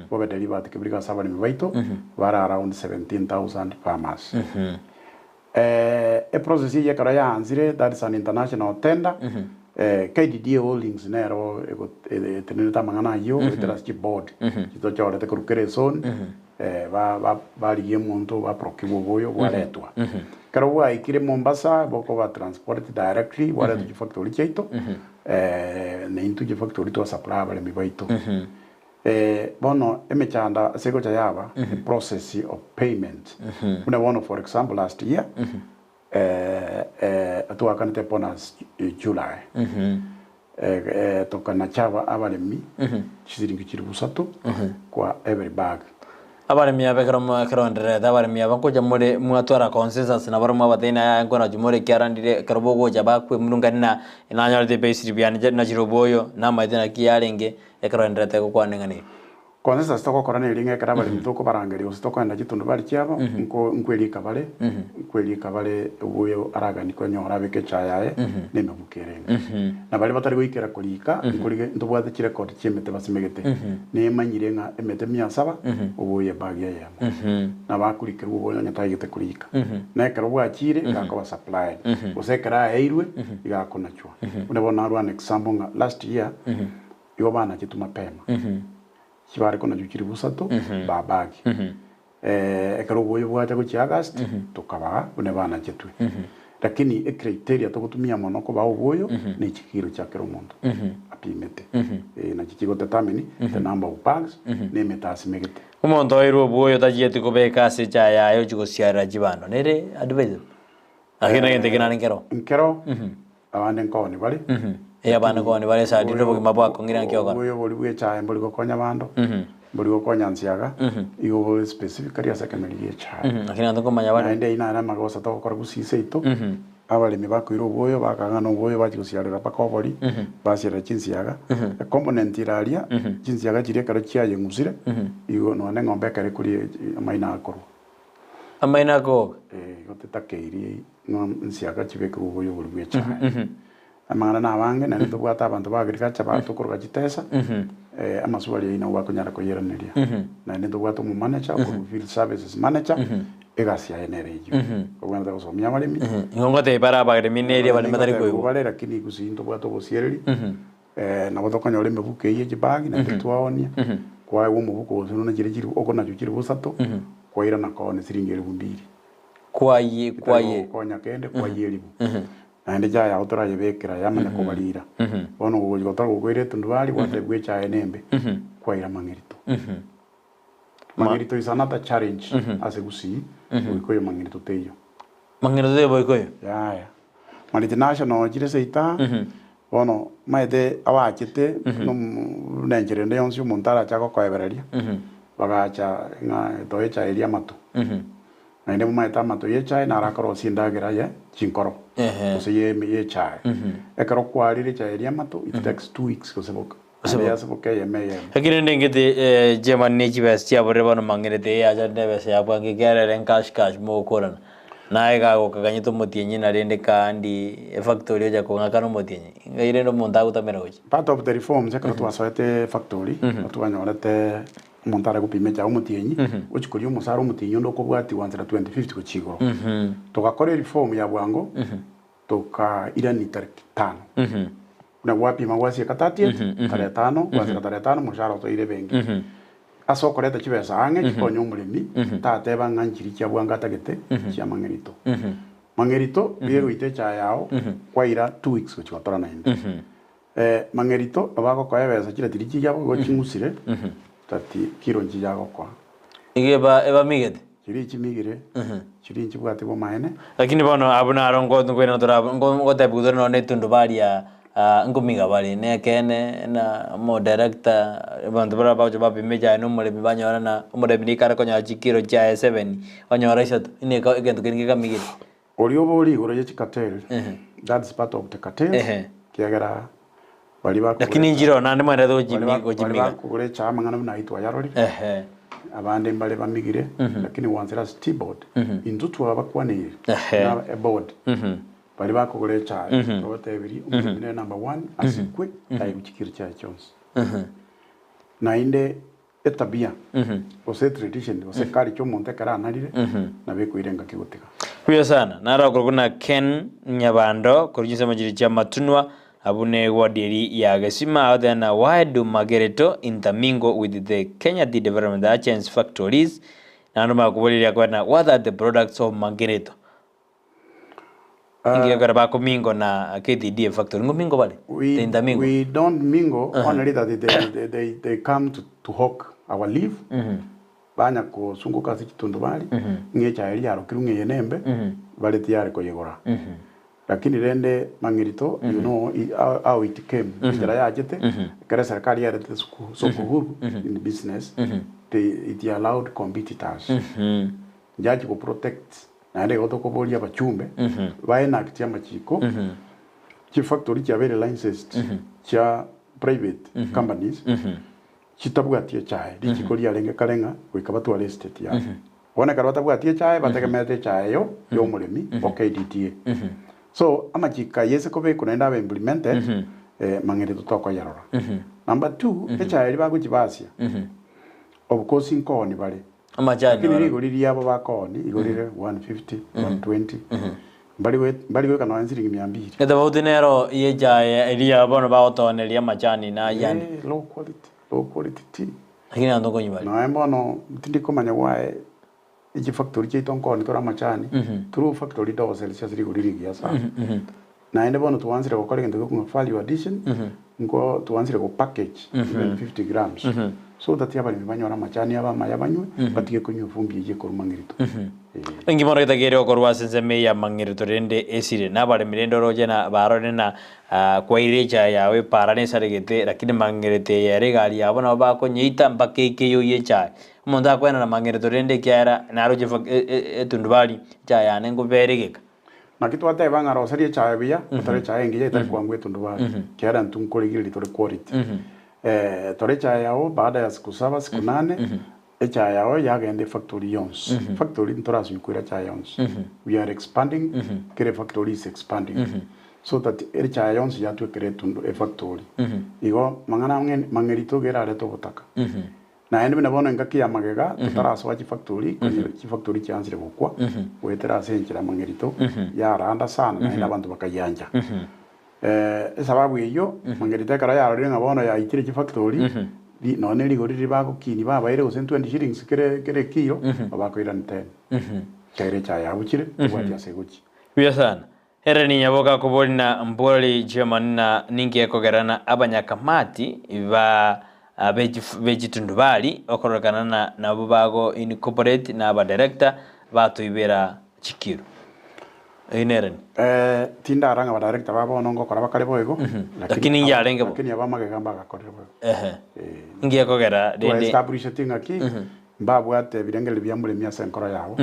bobe delivered kebirga sabalemi baito bara around 17,000 farmers a process ye kara ya anzire, that is an international tender KDD Holdings nero teneta mangana yo trust board kito chore te kurukere zone va liye monto va prokibo boyo waletwa karo wa ikire Mombasa boko va transport directly wale tu factory cheito ne into factory to supply vale mi baito bono emechanda sego cha yaba process of payment una bono for example last year atuwa kanite pona July tokana chava abalemi chiziringi chiri busatu kwa every bag abalemi abekero ndere abalemi abakoja muri mwatwara consensus na barumwa batena ngona jumore kyarandire karobogo jabakwe mulunganina inanyarite base byane na jiroboyo na maitena kiyarenge ekero ndere te kokwanengani consensus toko korana iringa kara balemi toko barangeri usitoko enda chitundu bali cyabo nkweli kabale ubuyo aragani ko nyora beke chayaye neme bukerenga na bali batari goikera kulika nkulige ndobwate kire kodi chemete basimegete ne manyirenga emete 700 ubuye bagya yamo na bakurike ubuyo nyatayite kulika na kero bwakire ngako supply usekera eirwe igakona chwa unabona rwa an example nga last year yo bana kituma pema kibare kona jukiri busatu babagi ekaro boyo bwacha ku August tukaba bune bana chetwe lakini criteria to kutumia mono ko bawo boyo ni chikiro cha kero muntu apimete na chikigo determine the number of bags ne metasi megete umuntu oiro boyo tajiyeti ko beka se cha yayo chiko siara jibano nere advise akina gente kina nkero abande nkoni bali abana koni bale sa ndiro bugima bwako ngira nkyoga boyo boli bwe cha mboli ko konya bando boli ko konya nsiaga iyo boli specifically asekemeli ye cha akina ndo komanya bana ende ina na magosa to ko kusise ito abalemi bakwira boyo bakangana boyo bakigusiarira paka boli basira chinsiaga component iralia chinsiaga chire karo chiaye ngusire iyo no ne ngombe kare kuri amaina akoro amaina ko gotetakeiri nsiaga chibekuru boyo boli bwe cha amangana na wange na ndo bwata abantu ba agriculture ba tukorwa gitesa amaswali ina wa kunyara ko yeraniriya na ndo bwata mu manager ko field services manager egasi ya energy ogwanda ko somya balimi ngongote para ba mineri bali matari ko bale lakini kusinto bwata bo siereri na boto kanyole mebuke ye jibagi na twaonia kwa wo mubuko zo na jiri okona jukiri busato kwa ira na ko ne siringeri bumbiri kwa ye konya kende kwa yelibu ande jaya otora yebekera yamane ko balira bono go gotora go kwere tundwali wate gwe cha enembe kwa ira mangerito mangerito is another challenge asegusi ko yo mangerito teyo mangerito boy ko ya multinational jire seita bono maede awachite no nenjere nde yonsi montara chako kwa eberaria bagacha nga toecha eria matu ande mu maeta mato ye chai na rakoro sindagira ye chinkoro so ye chai ekaro kwalire chai eria mato it takes 2 weeks ko seboka ya seboka ye me hakire ndengete jeman ne chibes ya bore bano mangere de ya jande bese ya bwange gere ren cash mo korana na ega go kaganyito motienyi na rende kandi factory ya ko ngakano motienyi ngaire no monta gutamera gochi part of the reforms ekaro twasoete factory twanyorete montara kupime cha umutienyi uchikuri umusaro umutienyi ndoko bwati wanzira 2050 ko chigoro tokakore reform ya bwango toka ira ni tariki 5 na wapi mawasi katati tare 5 wanzira tare 5 mushara to ire bengi aso koreta chibesa ange chikonyo mulimi tate banganjiri cha bwanga tagete cha mangerito mangerito biego ite cha yao kwa ira 2 weeks ko chikotora na inde mangerito abako kwa yebesa chira tiriki yabo go chingusire tati kironji yago kwa eba migete chiri chimigire chiri chibwate bo maene lakini bano abuna arongo ngwena tora ngo tabudo no netundu baria ngumiga bali ne kene na mo director bantu bara bajo babi meja no mole banyora na mole binikara konya chikiro cha 7 onyora isatu ine ka gento kinga migire olio boli oroje chikatel that's part of the cartel kiagara bali bako lakini njiro nande mwenda do jimi go jimi bali bako kure cha mangana na itwa yarori abande mbale bamigire lakini wanzira steamboat intutu abakwanire na a board bali bakogore chai rote ebiri umune number 1 asikwe tayi kuchikira chai chons na inde etabia ose tradition ose kali cyo monte kara narire na bekuirenga kiguteka huyo sana nara kuna Ken Nyabando kurujisa majiri cha matunwa abune wadiri ya gasima then why do Margareto intermingle with the Kenya Tea Development Agency factories na noma kubulira kwa what are the products of Margareto ingia gara ba mingo na KTDA factory mingo bale we don't mingle only that they come to hawk our leaf banya ko sunguka zikitundu bali ngecha yari yaro kirunge yenembe bale tiyari ko yegora lakini rende Margareto you know how it came njara yajete kare serikali yari soko huru in business it allowed competitors jaji ko protect na ndio to ko bolia bachumbe baena kitia machiko chi factory cha very licensed cha private companies chitabwatie chai dikikolia lenge kalenga wikabatu wa estate ya bona karbatabwatie chai bategemete chai yo murimi OKDTA so amachika yese ko be kuna ndabe implemented Margareto toko yarora number 2 chai liba kuchibasia of course inkoni bale amajani kini igoriri yabo bakoni igorire 150 120 bali we kana wanziri 200 kada baudinero yeja elia bono baotonelia majani na yani low quality tea lakini ando konyi bali na mbono tindiko manya wae iki factory chitonkoni tora majani through factory do celsius rigoriri giasa na ende bono tuanzire gukora ngendo ku value addition ngo tuanzire ku package 50 grams so that yabali banyora majani aba mayabanywe batige kunyu vumbi ye koru Margareto engi mora kitagere okorwa sense me ya Margareto rende esire na bale mirendo roje na barone na kwa ireja yawe parane saregete lakini Margareto yare gali yabona bako nyita mbakeke yo ye chai umuntu akwena na Margareto rende kyara na roje etundubali chai ane ngoberegeka na kitu ate banga rosarie chai bia tore chai ngi yita kwangwe tundubali kyara ntunkoligiri tore quality tore chai yao baada ya siku 7 siku 8 chai yao yagende factory yons factory ntorasu kuira chai yons we are expanding kere factory is expanding so that chai yons yatu kere tundu factory igo mangana Margareto gera reto botaka na ende bina bona ngaki ya magega tutaraso wa factory ki factory chansire gukwa wetera senjira Margareto ya randa sana na ina bantu bakayanja sababu iyo Margareto kara ya ringa bona ya itire ki factory none ligoriri bako kini baba ire usen 20 shillings kere kilo bako ira 10 chaire cha ya buchire twati aseguchi biya sana here ni nyaboka kubolina mboli German na ningi ekogerana abanyakamati ba vegitundubali okorokana na bubago incorporate na aba director batuibera chikiro inerani tinda aranga ba director babo nongo kora bakale boyego lakini yarenge bo lakini abamage gamba gakorera boyego ngiye kogera dende establish tinga ki babu ate birengele byamule miasa nkora yawo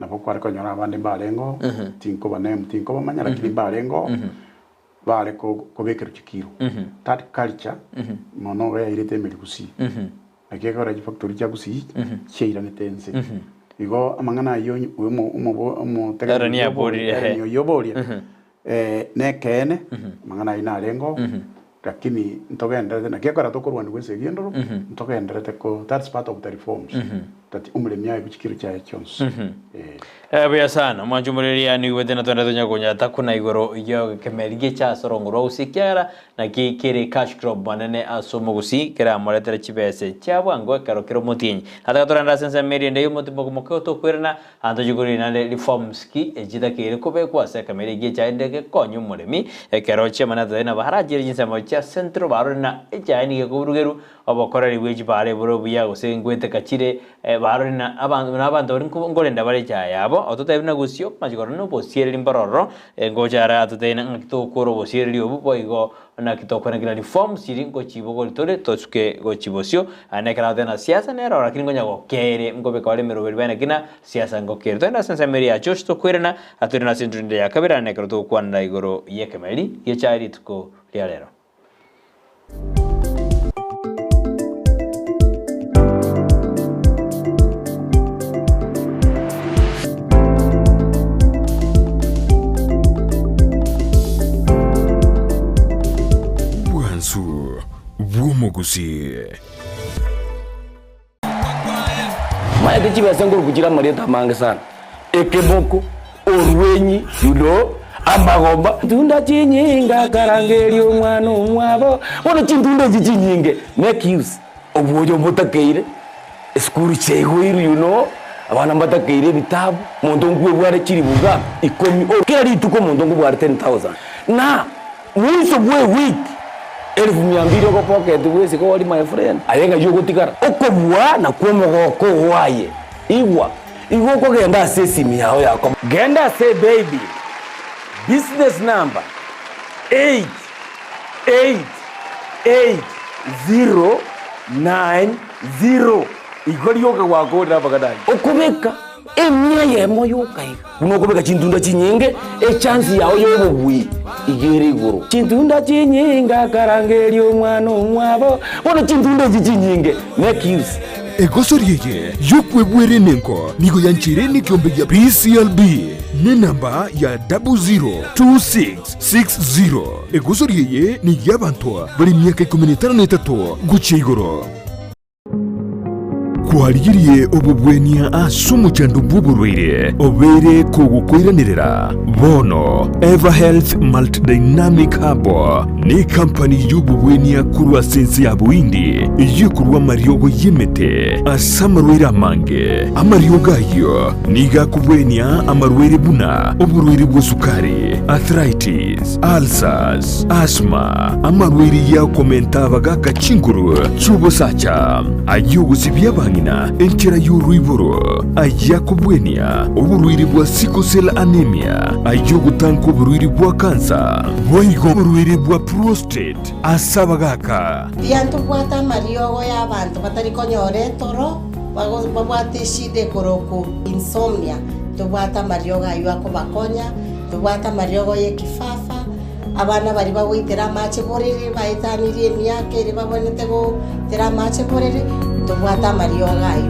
nabo kwari konyora abandi barengo tinko banem tinko bamanya lakini barengo bale ko bekero chikiro that culture mono we irete melikusi akeka ora factory cha kusi cheira netense igo amangana yo umo tegania bori yo bori ne kene mangana ina lengo lakini ntogendere na kekora tokorwa ni wese gendoro ntogendere ko that's part of the reforms that umlemia ibichikiro cha chons bya sana mwanjumureria ni wete na twenda tonya konya takuna igoro yo kemerige cha sorongoro usikyara na kikere cash crop manene asomo gusi kera moletera chibese chabwango karo kero mutinyi ataka toranda sense meri ndeyo mutimo moko to kwerna ando juguri na reforms ki ejida kire kobe kwa se kemerige cha ndeke konyu muremi kero che manata na baharaje jinsa mocha centro barona ejani ke kurugeru obokorari weji bare buro buya gusengwete kachire barona abantu ngorenda bare cha yabo ototebina gusio majigoro no bosiere limbaroro ngojara atotena ngitokoro bosiere liobu boigo na kitokona kila reform siri ngo chibogo litore tosuke go chibosio anekara tena siasa nero lakini ngonya go kere ngobe kale merobeli bana kina siasa ngo kere tena sensa meria chosto kwerena aturina sindrinde yakabira nekaro to kwanda igoro yekemeli yechari tuko lialero. Gusii. Maya de chiba sangor kuchira marieta mange sana. Ekeboko, orwenyi, amagomba. Tunda chinyinga karangeri omwana omwabo. Wono chintunda chinyinge. Make use. Obuojo botakeire. Skuru chego abana mbatakeire bitabu. Mondongwe bware chiri buga. Ikomi kila rituko mondongo bware 10,000. Na mwiso bwe week 1200 ko pocket wese ko wali my friend ayenga yugo tikara okobwa na kwomogoko waye igwa ko genda sesi mi yao yako genda say baby business number 888090 igori yoga wako ndabagadaye okubeka emya yemo yokai unokobeka chintunda chinyinge chance yao yobubwi igere iguru chintunda chinyinga karangeri omwana omwabo wono chintunda chinyinge make use Egosoriye yokwebwere nenko nigo yanchire ni kiombe ya PCLB ni namba ya 002660 egosoriye ni yabantu bari myaka 13 guche igoro kwarigirie obubwenia asumu chandu buburwire obere kugukwiranirira bono Eva Health Multidynamic Hub ni company y'ububwenia kurwa sensi ya buindi yikurwa mariogo yimete asamarwira mange amarioga yo niga kubwenia amarwire buna oburwire bw'sukari arthritis ulcers asthma amarwire ya komentaba gakachinguru chubo sacha ayugo sibyabangi enchera y'urwiburo ayakubwenia uburwiri bwa sickle cell anemia ayugutanka uburwiri bwa kansa boigo uburwiri bwa prostate asabagaka diantu bwata mariogo y'abantu batari konyore toro babwate shide koroku insomnia tubwata mariogo ayako bakonya tubwata mariogo yekifafa abana bari bawitera mache borere baitanirie emyaka eri babonete gutera mache borere tubwata marioga ayo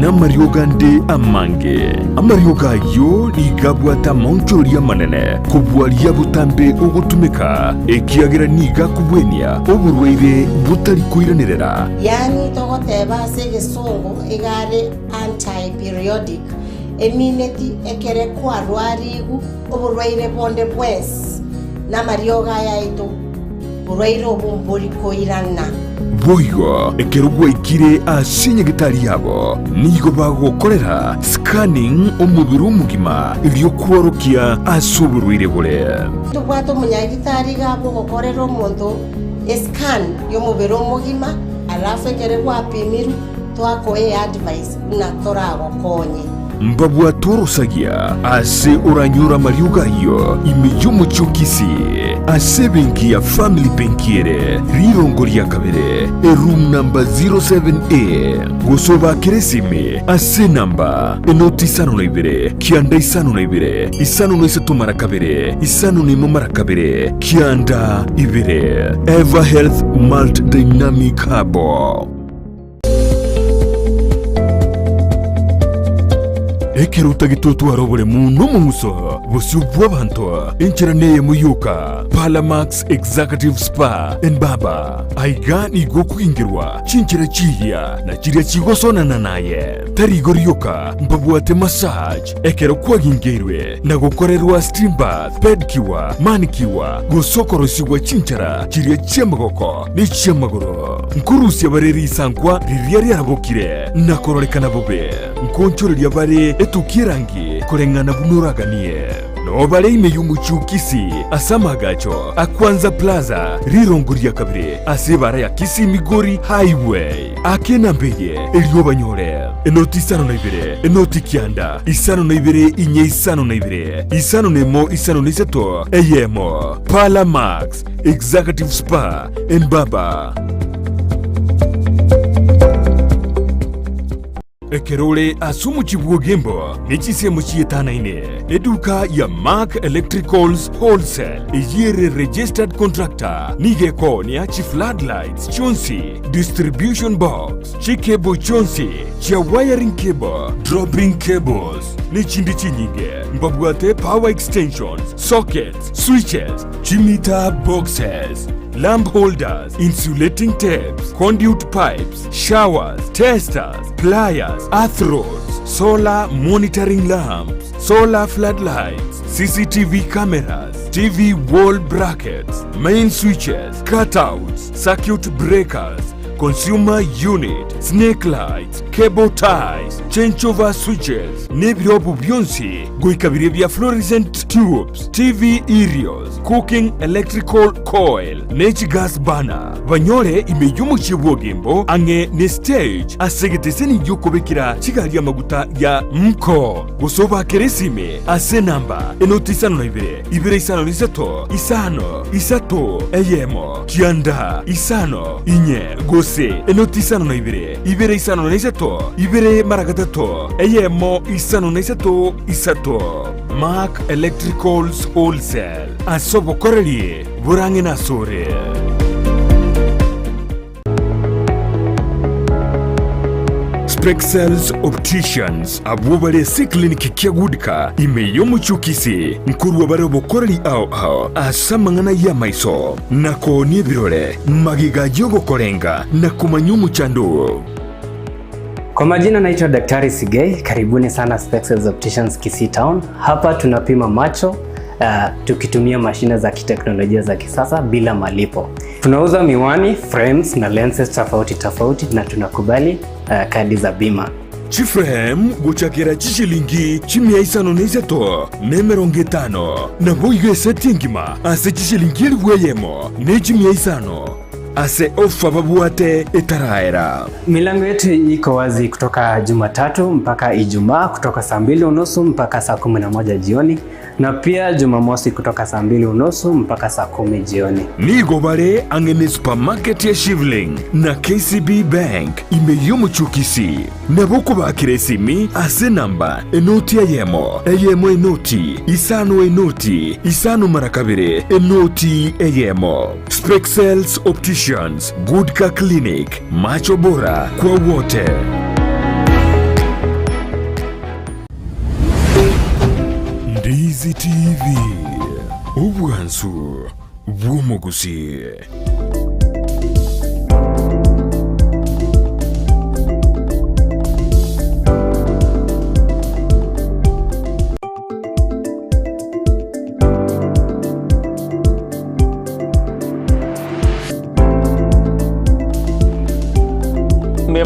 na marioga nde amange amarioga yo nigabwata monchoria manene kubwaria butambe ugutumika ekiagira niga kubwenia oburweire butari kuiranirira yani togoteba segesungu igare anti-periodic emineti ekere kwarwarigu oburweire bonde bwes na marioga yaito burweire obumburi koirana boigo ekerugwa ikire asinye gitari yabo nigo bagokorera scanning umubiri w'umugima iriyo kworokia asuburwire bure tubwato munyagitari gabo gokorera omuntu scan y'umubiri w'umugima alafu ekere gwapimiru twakoye advice na toragokonye mbabwa torosagia ase uranyura marioga yo imeyumuchukisi ase benki ya family benkiere rirongoria kabere room number 07A gosoba keresime ase namba enoti isano na ibere kianda isano na ibere isano na isatu marakabere isano na imo marakabere kianda ibere Eva Health Multidynamic Hub. Ekeruta gitutu arobole muno mumuso busubwa abantu encheraneye muyuka Palamax Executive Spa and Baba aigani gokuingirwa chinchira chiya na chiria chigosonana naye tarigoryoka mbabwate massage ekero kwagingirwe na gukorerwa steam bath pedicure manicure gusokorosigwa chinchara chiria chiamagoko ni chiamagoro nkurusi abareri isankwa riria riaragokire na kororekana bobe nkonchoreria bare etukirangi kurengana bunuraganie no bare imeyumuchukisi asamagacho akwanza plaza rirongoria kabire asebara ya Kisii Migori highway akena mbeye eliobanyore enoti isano na ibere enoti kianda isano na ibere inye isano na ibere isano nemo isano niseto eyemo Palamax Executive Spa and Baba. Ekerole asumu chibugo gembo nechise mochietana ine eduka ya Mark Electricals Wholesale ejire registered contractor nigeko ni achi floodlights chonsi distribution box chikebo chonsi chia wiring cable dropping cables ni chindi chinyinge mbabwate power extensions sockets switches chimita boxes lamp holders, insulating tapes, conduit pipes, showers, testers, pliers, earth rods, solar monitoring lamps, solar floodlights, CCTV cameras, TV wall brackets, main switches, cutouts, circuit breakers, consumer unit, snake lights, cable ties, changeover switches, n'ebirobo byonsi goikabire bya fluorescent tubes, TV aerials, cooking electrical coil, n'ekigas burner. Banyore imeyo mu kibwogembo ange ne stage asegete ni yokobekira kigali amaguta ya mko busoba keresime ase namba enotisano ibere isano lisato isato eyemo kianda isano inye gose enotisano na ibere isano na isato ibere maragatato eyemo isano na isato Mark Electricals Wholesale asobo korelie burange na sore. Spexels Opticians abubale si kliniki kia gudika imeyo muchukisi nkuru bare bokoreli ao asamangana ya maiso nako ni birole magiga jogo korenga na kumanyumu chandu. Kwa majina naitwa Daktari Sigei, karibuni sana Spexels Opticians Kisii Town. Hapa tunapima macho tukitumia mashine za kiteknolojia za kisasa bila malipo. Tunauza miwani, frames na lenses tofauti na tunakubali kadi za bima. Chiframe guchakira chishilingi chimia isano neisato nemeronge tano na boyo setingima ase chishilingi liweyemo ne chimia isano ase ofa babuate etaraera. Milango yetu iko wazi kutoka Jumatatu mpaka Ijumaa kutoka saa 2:30 mpaka saa 11 jioni na pia Jumamosi kutoka saa 2:30 mpaka saa 10 jioni. Nigo bare angene supermarket ya Shivling na KCB Bank imeyo muchukisi na boko bakiresimi ase namba enoti eyemo enoti isano marakabire enoti eyemo. Spexels Opticians, Goodka Clinic, macho bora kwa wote. Ndizi TV, ubwansu bw'omugusi.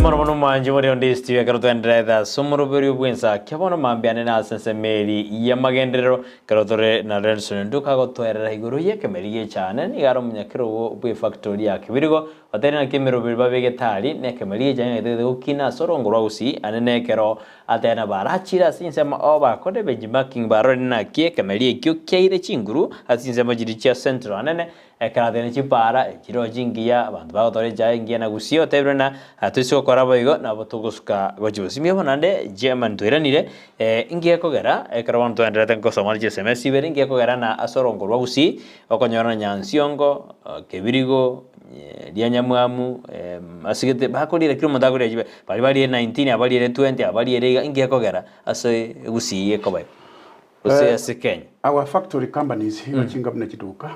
Mono manje wari on this TV karoto endreda somoro beri bwensa kyabono mambiane na sense meri ya magendero karotore na Renson nduka gotwerera iguru yeke meri ye cyane ni garo munyakiro wo bwe factory ya kibirigo otene na kimero bilba begetali ne kemeri ye cyane de gukina sorongoro usi anenekero atena barachira sinsema oba kode bejima king baro na kie kemeri ye kyo keire chinguru asinsema jiricha central anene ekara chipara kiro jingia abantu bagotore jaingia na gusio tebrena atuso korabo igo na botuguska gojusimye bonande German tuiranire ingia kogera ekara wantu endrete nkosoma je SMS ibere ingia kogera na asorongorwa gusi okonyora nyansiongo kebirigo lianyamwamu asigete bakolire kiro mudagore jibe bali 19 abali 20 abali ingia kogera ase gusi yekobaye use asekenya our factory companies hiyo chingabna kiduka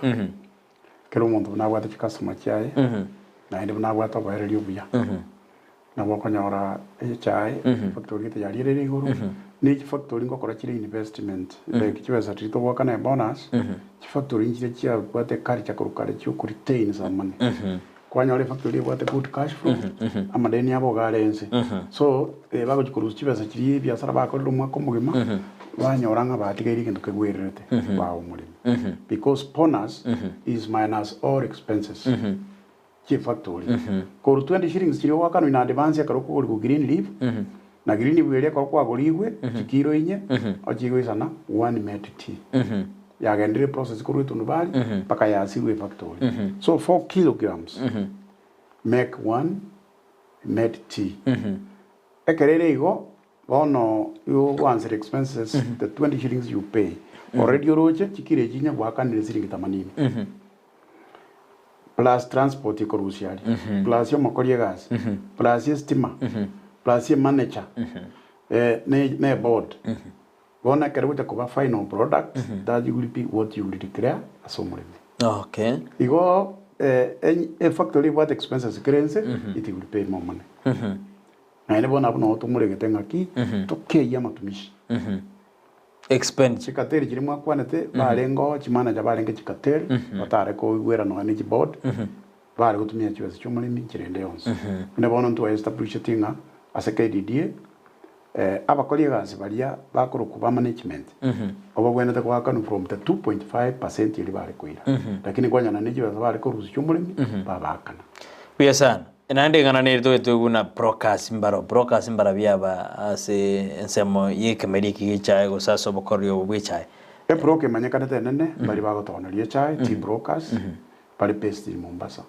kero muntu nabwata customer chai na inde nabwata bayiryo buya nabo konyora chai factory te yari rere iguru ni factory ngokora kire investment like kiweza trito waka na bonus factory ngire chia bwate kari chakurukare cyo ku retain some money kwanyore factory bwate good cash flow amadeni abo garense so bago chikuruzi kiweza kiri biasara bakorera umwaka mugima banyoranga batigeri kintu kegwerete bawo muri because bonus is minus all expenses ki factory ko 20 shillings kiri wakano in advance ya karoko ko green leaf na green leaf ile kwa gorigwe kiro inye ojigo isana 1 met tea ya gendire process ko rutu nubali paka ya siwe factory so 4 kilograms make 1 met tea ekerere igo bono you answer expenses the 20 shillings you pay already roche chikire jinya gwakanire siringi 80 plus transport ikorusiali plus yo makorie gas plus stima plus manager ne board bona keruta kuba final product that you will be what you will declare as omulimi okay igo a factory what expenses currency it will pay more money na ene bona abuna otumure getenga ki tokeya matumishi expense chikateri kiri mwakwanete barengo chimanager barenge chikateri batare ko igwera no energy board bari gutumia chiwese cy'umurimi kirende yonse ne bona ntu establish tinga as a KDDA abakori gasi baria bakoro kuba management obo bwenete kwa kanu from the 2.5% iri bari kuira lakini kwanyana ne chiwese bari ko rusi cy'umurimi babakana biasa enande ngana ne to guna brokers mbara byaba ase ensemo yekemeri kigichaye go saso bokoryo bwichaye broker manyakana tenene bari bagotonerie chai team brokers bari based in Mombasa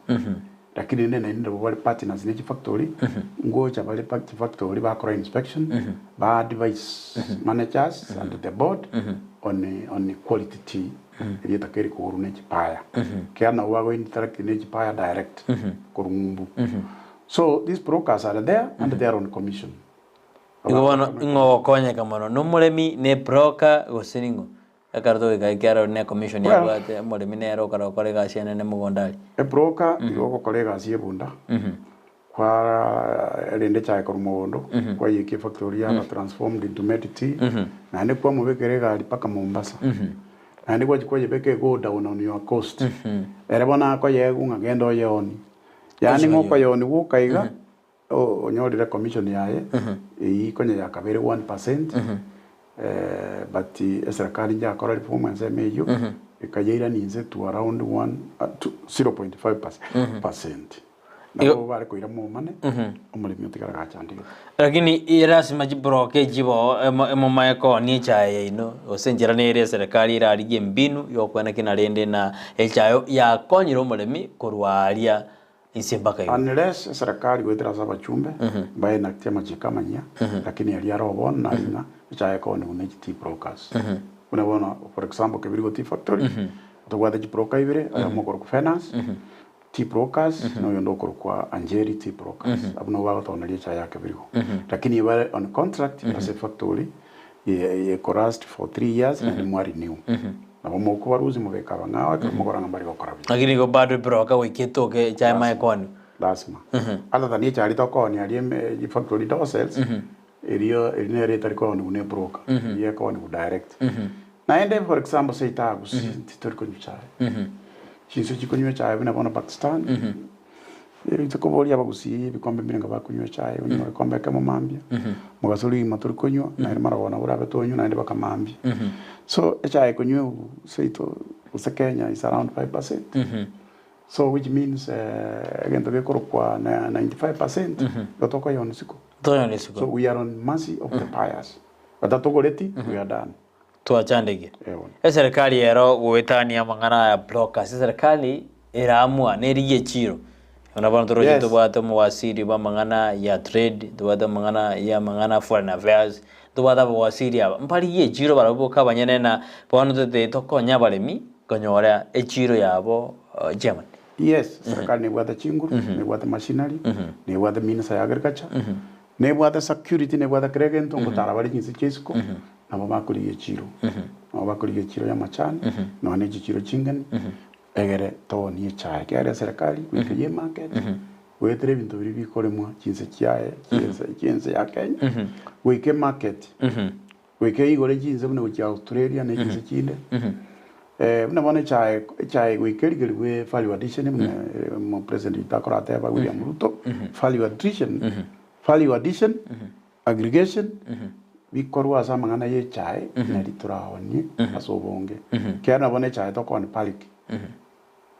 lakini nene ndio bari partners ne factory ngocha bari factory bakora inspection ba advice managers and the board on the quality tea ili takeri ko rune chipaya kiana wago interact ne chipaya direct korumbu so these brokers are there and they are on commission ngo konya kamano no muremi ne broker gosiringo akardo ga kyaro ne commission ya bwate muremi ne ro karo kolega ciene ne mugondari broker igo kolega cie bunda kwa rende chai korumondo kwa yiki factory ya transformed into medity na ne kwa mubekere gari paka Mombasa na ne kwa chikoje beke go down on your coast ere bona ko yegu ngagendo yoni yani ngoko yoni wo kaiga o nyorire commission yaye e konye ya kabere 1% but serikali ya kora performance meyo ikajeira ninze to around 0.5%. Nabo bari kuira mu mane umurimi utigara gacandira lakini irasima jibroke jibo emo maeko ni chaye ino osenjera nere serikali irarigie mbinu yokwena kina rende na echayo ya konyiro umurimi kurwaria isimbaka yo unless serikali gwetera saba chumbe bae na tema chikamanya lakini ali arobon na ina echayo ko ni uniti brokers unabona for example kebirigo tea factory to gwada broker ibire amokoro ku finance tea brokers no yondo kwa Anjeri tea brokers abno wa tonalia cha yake birigo lakini wale on contract as a factory ye correct for 3 years na ni renew na bomo ko baruzi mu bekaba ngawa ko mukora ngambari gokora lakini go bado broker wikitoke cha mai kwanu lazima ala tani cha ali toko ni ali factory do sales iriyo ine reta ko ni broker ye ko ni direct na ende for example say tagus titor ko cha Chinso chikunywa chai bina bona Pakistan. Ito bolia bagusi bikombe mbinga bakunywa chai unywa bikombe kama mambia. Mugasuli maturi kunywa na mara wana ura betonyo na ende bakamambia. So chai kunywa seito usakenya is around 5%. So which means again to bekoro kwa 95% gotoko yonisiko. Toyonisiko. So we are on mercy of the buyers. Batatogoleti we are done. Tuachandege serikali yero gwetania mangana ya blockers serikali iraamua neriye chiro unabona toroje tubata muwasiri ba mangana ya trade tubata mangana ya mangana foreign affairs tubata muwasiri aba mpari ye chiro baraboka banyene na bono te tokonya baremi konyora e chiro yabo German yes serikali ni bwata chinguru ni bwata machinery ni bwata minister ya agriculture ni bwata security ni bwata kregento ngutara bari kinsi chesiko nabo bakuriye chiro nabo bakuriye chiro ya machani none chiro chingani egere to ni chae kare serikali kwiye market wetere bintu biri bikoremwa kinse kyaye kinse ya Kenya wike market wike igore kinse bune kya Australia ne kinse kinde bune bone chae wike ligwe value addition mu president takora teba William Ruto value addition aggregation bikorwa sama ngana ye chai na liturahoni asobonge kyana bone chai to kon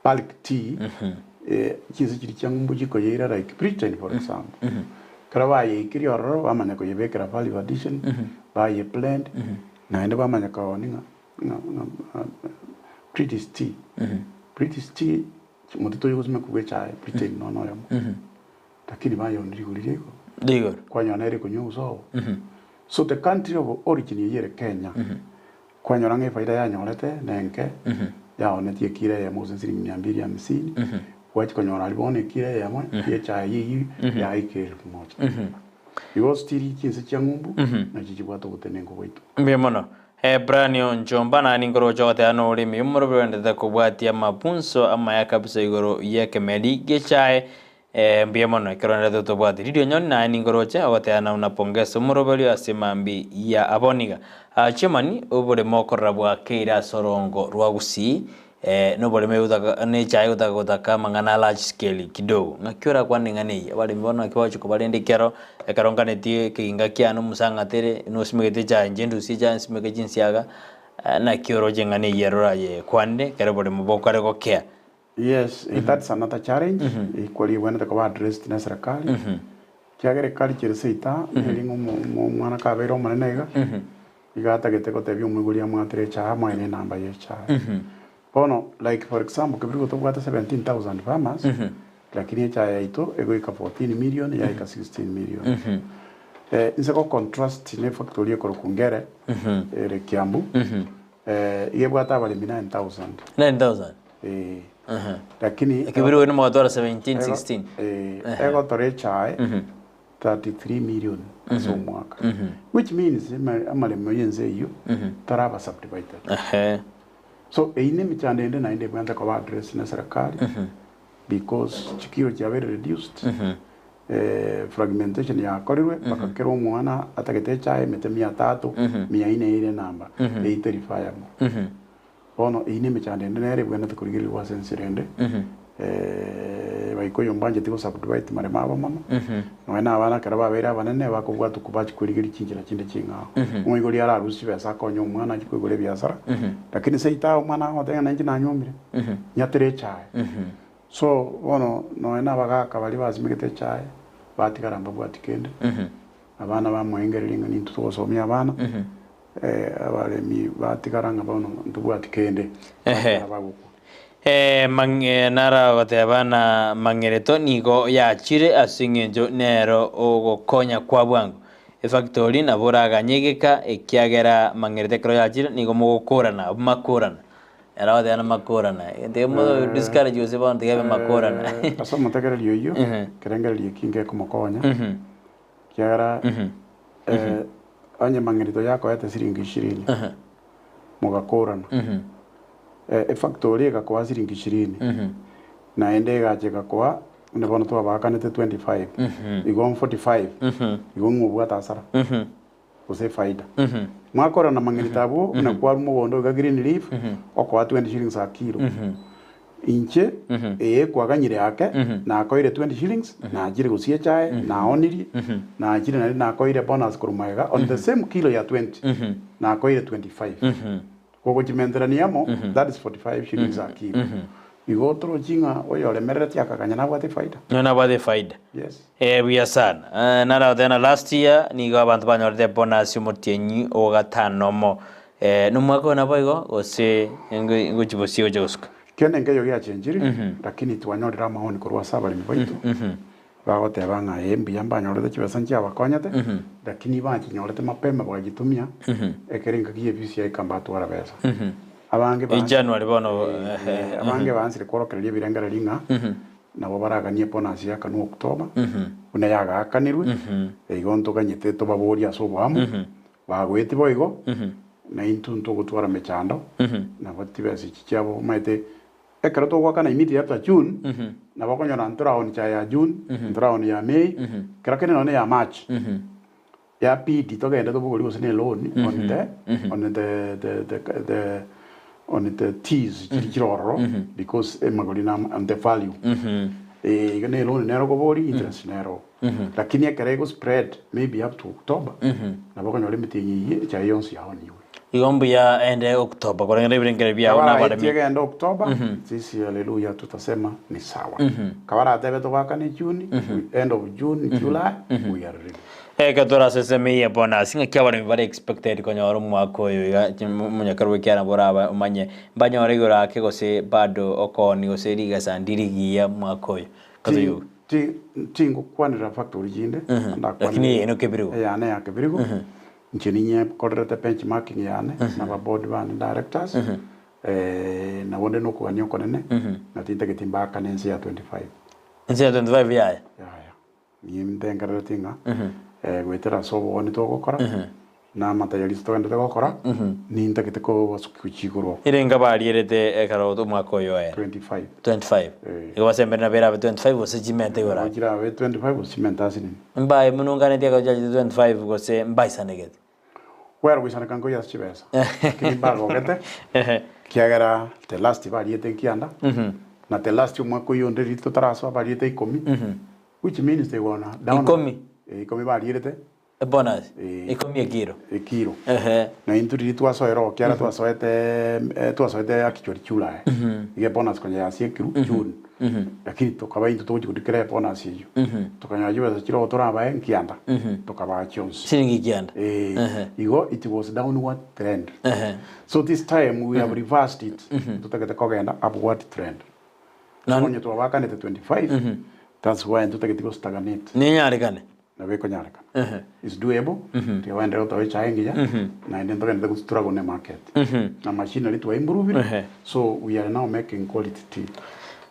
palik tea kizi kiri cyangumbu giko yera like Britain for example karawa ye kiri ororo amanya ko yebekera value addition ba ye blend na ende bamanya ko ninga British tea mutito yuzime kuwe chai Britain no yamo lakini bayo ndirigo digo kwa nyana ere kunyuso so the country of origin yere Kenya kwa nyora nge faida ya nyorete nenke ya onetie kire ya Moses siringi 250 kwa chiko nyora libone kire ya mwa ye cha yi ya ike moja iwo stiri kinse cyangumbu na jijibwato gutenengo wetu mbe mono Branio Njomba na ningoro jote ano urimi umuro bwendete kubwatia mapunso ama ya kabisa igoro yeke medi gechae mbia mono ikirone toto bwati radio nyoni na ningoro cha wote ana unapongeza umuro bali asimambi ya aboniga chimani ubure mokora bwa keira sorongo rwagusi no bole me utaka ne chai utaka mangana large scale kidogo ngakyora kwani ngane bali mbona kiwacho ko bali ndikero ekaronga netie kinga kyano musanga tere no simegete cha njendu si cha simege jinsiaga na kyoro jengane yerora ye kwande kare bole mbokare ko care. Yes, that's another challenge. Equally when the addressed na serikali kiagere kali kirseita elingo mwana kabero manenega igata geteko tebyo mugulia mwatere cha mwene namba ye cha bono like for example kibiri to bwata 17,000 farmers lakini cha yaito ego ika 14 million ya ika 16 million inseko contrast ne factory ko kungere ere Kiambu iye bwata bali 9,000 lakini kibiri wenu mwadora 17 16 ego tore chai 33 million so mwaka which means amale moyenze iyo taraba subdivided so eine michande na inde bwanda kwa address na serikali because chikiro cha very reduced fragmentation ya korirwe bakakero mwana atagete chai mete 300 400 ile namba 835 bono ine michande nere bwanda tukurigiri wa senserende baikoyo mbanje tiko subdivide mare maba mama noena abana karaba bera banene bakubwa tukubachi kurigiri kingira kinde kinga umwigori ara rusi besa konyo umwana kikwigore byasara lakini seita umwana otenga nanji na nyomire nyatere chai so bono noena bagaka bali bazimigete chai batikaramba bwatikende abana bamwengerelinga nintu twosomya abana abale mi batikaranga bono ntubwatikende abaguko nara watebana mangereto nigo ya chire asingenjo nero ogokonya kwa bwangu factory na boraga nyegeka ekiagera mangerete kro ya chire nigo mugokorana makorana era wadana makorana ndemo discourage yose ba ndege makorana aso mutegera liyo kerengera liyo kinge kumukonya kiagera anye mangereto yako yata siringi 20 mugakorana factory gakwa siringi 20 na ende gacheka kwa ndibona to abakanete 25 igo 45 igo ngubwa tasara use faida mwakora na mangiritabo na kwa rumobondo ga green leaf okwa 20 shillings a kilo inche kwa ganyire yake na akoire 20 shillings na ajire gusie chae na oniri na ajire na akoire bonus kurumaga on the same kilo ya 20 na akoire 25 Koko chimenderaniamo that is 45 shillings a kilo. Igotro chinga oyole mereti akakanya na bwate faida. Na bwate faida. Yes. Buya sana. Nara tena last year nigo abantu banyorete bonus mutenyi o gatano mo. Numwako na boigo ose nguchibosio joska. Kene ngeyo ya chenjiri lakini twanyorera mahoni kurwa sabali mibaitu. Bagote banga embi yamba nyorete chibesanchi abakonyete lakini banchi nyorete mapema bwagitumia ekeringa kiye bisi ya kamba twara besa abange ba January bono abange bansire korokereria birengera ringa nabo baraganie bonus ya kanu October una yaga akanirwe igonto kanyete to baboria so bamu bagwete boigo na intunto gutwara mechando na batibesi chichabo maite ekero to gwakana immediately after June na bakonyora ntraon cha ya June ntraon ya May krakene none ya March ya PD to genda to bugori gosene loan on the teas kiroro because magorina and the value igane loan nero go bori interest nero lakini akarego spread maybe up to October na bakonyora limit yi cha yonsi haoni igombu ya ende October kwa ngere birengere bya ona bale mi ende October sisi haleluya tutasema ni sawa kabara atebe to bakane June end of June July we are ready katora seseme ya bona singa kya bale bare expected ko nyoro mwako yo ya munyakarwe kya na boraba umanye banyore gora ke gose bado okoni gose riga sandirigi ya mwako yo kazo tingo kwanira factory jinde lakini eno kebirigo ya na ya kebirigo nchininye kodrete benchmarking yane na ba board ban directors na wonde no kwa nyoko nene na tinte ketimba kanensi ya 25 nsi ya 25 ya ni mtenga tinga gwetera sobo woni to gukora na matayari twendete gukora ni ntagite ko chigurwo irenga barierete ekaro to mwako yo 25 ego sembe na bera 25 ose jimente yora gira 25 ose mentasini mbaye munungane tia kaja 25 gose mbaye sanegete wera wisana kango ya chibesa kini bago gete kiagera the last bariete kianda na the last mwako yo nderito taraso bariete 10 which means they wanna down 10 bariete bonus ikomi ekiro na inturi twasoero kiara twasoete akichori chula ige bonus kwenye ya sekiru June lakini tukaba into toji kudikira bonus hiyo tukanya jiba chiro toraba kianda tukaba chons shilingi kianda igo it was downward trend so this time we have reversed it tutakata kogenda upward trend nanye tuwakane 25 that's why tutakita stagnate ni nyarikane na weko nyaraka is doable ndio waende utawe chaingi ya na ndio ndio kustruggle na market na machinery to improve so we are now making quality tea.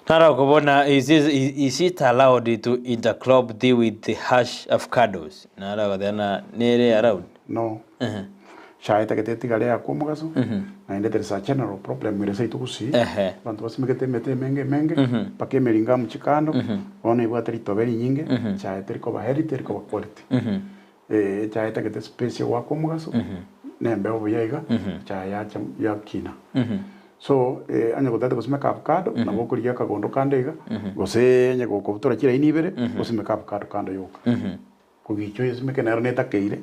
Tara kubona is it allowed to intercrop deal with the hash avocados nara wadana nere around no chai takete gale ya komugaso na ndio there is a general problem with say tukusi bantu basimekete menge pake meringa mchikando ona ibwa terito beri nyinge chai teriko ba heritage ko quality chai takete special wa komugaso nembe obuyaga chai ya kina so anya gotate gosimeka avocado na bokuria kagondo kandega gose nya gokutura kira inibere gosimeka avocado kando yoka kugicho yesimeke na neta keire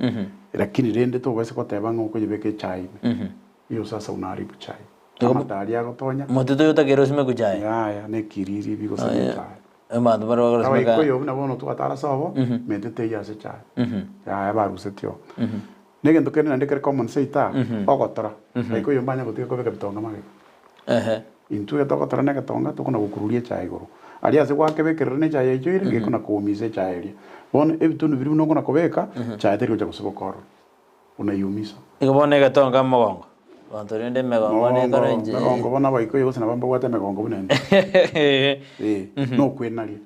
lakini rende to base ko teba ngo kujibeke chai iyo sasa unaribu chai kama tari yako tonya moteto yota kero simeka chai ya ne kiriri biko sa chai mando baro simeka ko yo na bono to atara sabo metete ya se chai ya ba rusetio nege ndokene na ndekere common seita ogotora ko yo banya gotika ko beka bitonga mage intu ya toko tarana ka tonga to kuna gukururia chai goro alia se kwa kebekere ne chai yecho ire ngekuna kuumize chai ire bon ebitunu biri no kuna kubeka chai teri uja kusibokoro unayumisa ikobone ka tonga magongo bantu rende megongo ne kare nje megongo bona baiko yo sina bamba gwate megongo bunende no kwenari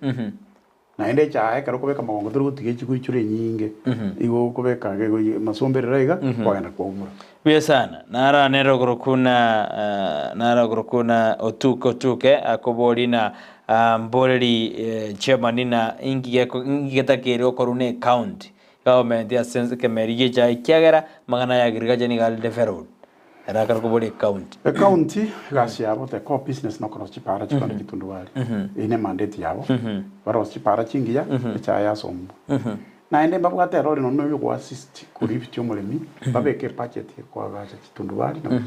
na ende chai karo kubeka magongo turu gutige chiku ichure nyinge igo kubeka gego masomberera iga kwagenda kwomura bia sana nara nero kurukuna otuke akobori na mboreri chairman na ingigeta kero korune county government ya sense kemerige chai kiagera magana ya agriculture ni gal deferred era karkobori county gasi yabo te co business no kono chipara chikondo kitundwali ine mandate yabo baro chipara chingiya chaya sombo na ende babwate role no no yo assist kuri bityo mulemi babeke budget kwa gacha kitundwali na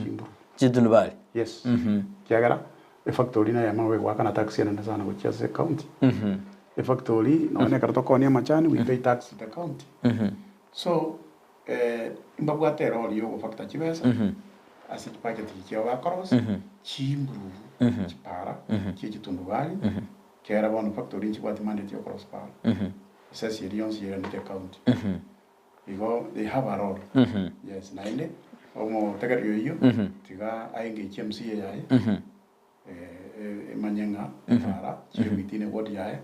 kitundwali yes kiagera e factory na yama we wakana tax yana sana go chase county e factory no ne karto konia machani we pay tax to the county so babwate role yo go factory chibesa asi budget kiyo bakros chimbru chipara kitundwali kiagera bono factory chibwate mandate yo cross para sasa yonsi yera ndike county igo they have a role yes na inde omo tagario yo tiga ainge chmc yae manyenga fara chimitine wodi yae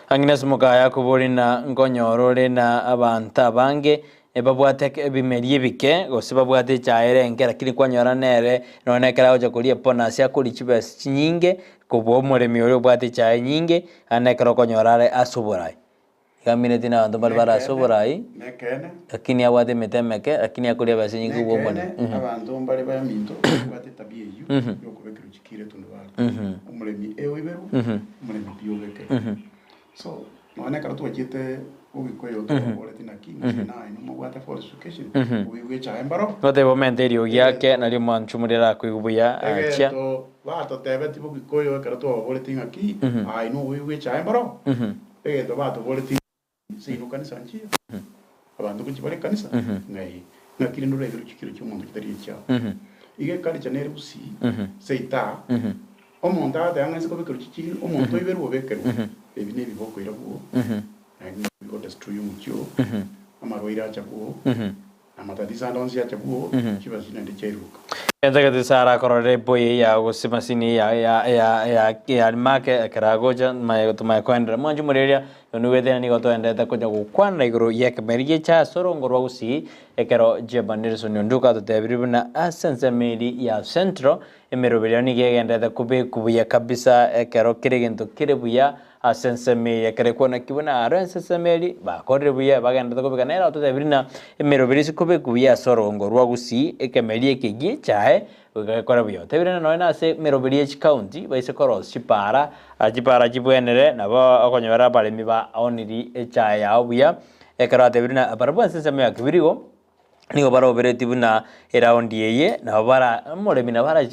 Agnes Mugaya kuburi na ngonyorore na abanta bange babwate ebimerie bike gose babwate chaere ngera kiri kwanyora nere none kera oja kulie pona cia kuri chibes nyinge kubo muremi ore bwate chae nyinge anekero konyorare asuburai kamine tina bantu barabara asuburai lakini awade metemeke lakini akulia basi nyingi kubo mone abantu mbali ba minto bwate tabia yu yo kubekira chikire tundwali umuremi ewiberu umuremi biobeke so none kara tuwajite ugikoyo tubole tina kingi na ino mwate for education uiwe cha embaro bote bomente rio yake na limo anchumurira kuigubuya acha to bato tebe tipo ugikoyo kara tubole tina ki ai no uiwe cha embaro to bato bole tina sino kanisa nchia abantu kuchibale kanisa ngai nakiri no rego chikiro cy'umuntu kitari cya ige kali chanere busi seita omuntu atanga siko bikiro chikiro omuntu iberu obekero ebi ne biboko irabuo ngo destroy umucyo amarwaira achabuo amatadiza ndonzi achabuo kibazo nende cheruka Enzakati sara korore boye ya gusima sini ya make karagoja tumai kwendra mwanju mureria nuwethe ni goto endete kuja gukwana iguru yekemerie cha sorongo rwa gusi ekero jebaniriso nyonduka tutebiribuna asense meri ya central emeroberia ni gegendete kubuya kabisa ekero kire gintu kire buya asense meri ekere kona kibuna aro asense meri bakorire buya bagendete kubikana era tutebirina emeroberi kubuya sorongo rwa gusi ekemerie kigie chae ugakora buyo tebirina noina ase meroberi county baise koros chipara chibwenere nabo okonyora baremi ba oniri echa ya buya ekara tebirina barabo asense meri akibirigo nigo barobereti buna around yeye na bara moremi na bara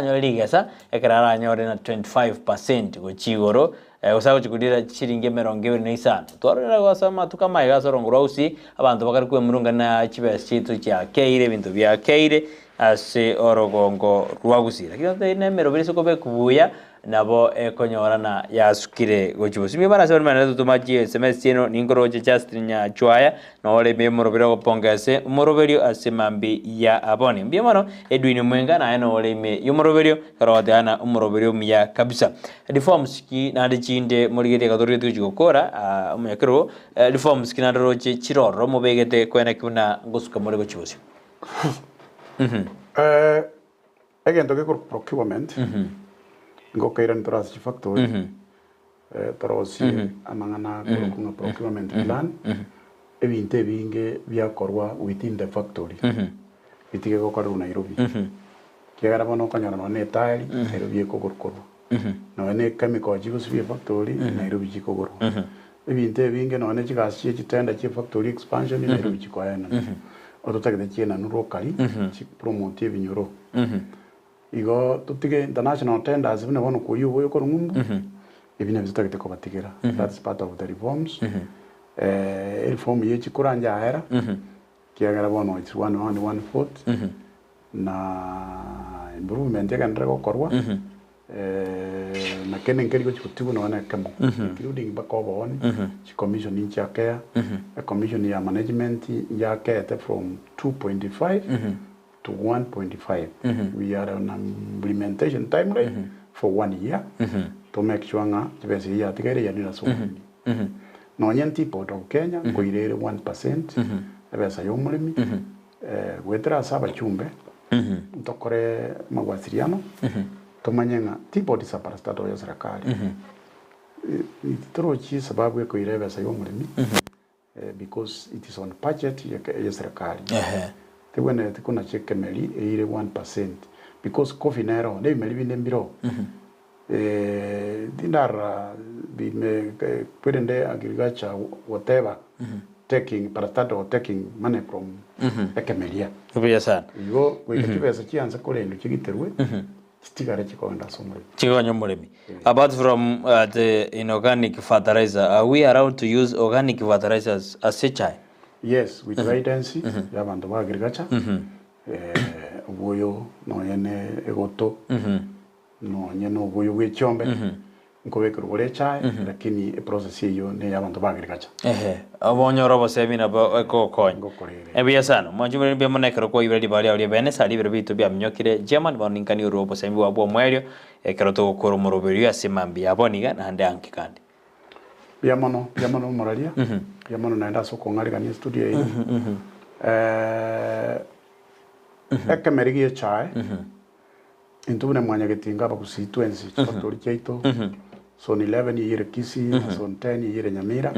nyore ligesa ekara nyore na 25% go chigoro usago chikudira chiringe meronge ne isano twarera gwasama tukama igasorongora usi abantu bakari kwe murunga na chibes chitu cha keire bintu bya keire ase orogongo rwagusira kite ne meroberi sokobe kubuya nabo ekonyorana yasukire gochibusi bibara se barmana tutumaji SMS ino ningoroje Justin nya chwaya no ole be moroberi gopongese moroberi asemambi ya aboni mbiyamano Edwin Mwenga na eno ole me yomoroberi karote ana moroberi umya kabisa reforms ki na chinde morigete kadori tujikokora umyakero reforms ki na roje chiroro mobegete kwena kuna ngosuka morego chibusi egento ke procurement ngokaira ntoras chi factory torosi amangana kunga procurement plan ebinte binge byakorwa within the factory bitige gokora Nairobi kigara bono kanyara no ne tile Nairobi ekokorkorwa no ne chemical jibus bi factory Nairobi jikogoro ebinte binge no ne chigasi chitenda chi factory expansion Nairobi chikoyana ototagede chiena nurokari chi promote ebinyoro igo tutige international tenders bine bono kuyu yo korungu ebine bizotagete ko batigera that's part of the reforms reform ye chikuranja era kiagara bono it's 1/4 na improvement yakandra gokorwa na kenen keri go chikutibu no na kamo including bakoboni chi commission in chakea a commission ya management ya kete from 2.5 to 1.5 we are on implementation timeline for 1 year to make sure nga tibesi ya tigere ya nila so no nyanti port of Kenya koirere 1% ebesa yo mulimi wetra saba chumbe tokore magwasiriano tomanyenga tipoti saparastato ya serikali itorochi sababu yako irebe sa yo mulimi because it is on budget ya serikali tebone tikuna cheke meli ire 1% because coffee nero ne meli binde mbiro dinara bime pwende agriculture whatever taking parastato taking money from ekemelia kubiya sana yo kweketibesa chianza kolendo chigiterwe chitigara chikonda somre chigonyo mulimi apart from the inorganic fertilizer are we allowed to use organic fertilizers as such? Yes, with guidance ya bantu ba agriculture ubuyo no yene egoto no nyeno ubuyo bwechombe nkobeka rubole chai lakini process hiyo ne ya bantu ba agriculture abonyoro bosebina ba ekokonyo ebiya sana mwanjumwe bya monekero ko ibiradi bali ali bene sali biro bitu bya mnyokire German baninkani urobo sembi wabo mweryo ekero to gukora umuroberi asimambi yaboniga nande ankikandi Biamono moralia biamono naenda soko ngari kani studio hii ekemerigi chai intubune mwanya getinga ba kusitwensi factory chaito son 11 yire Kisi son 10 yire Nyamira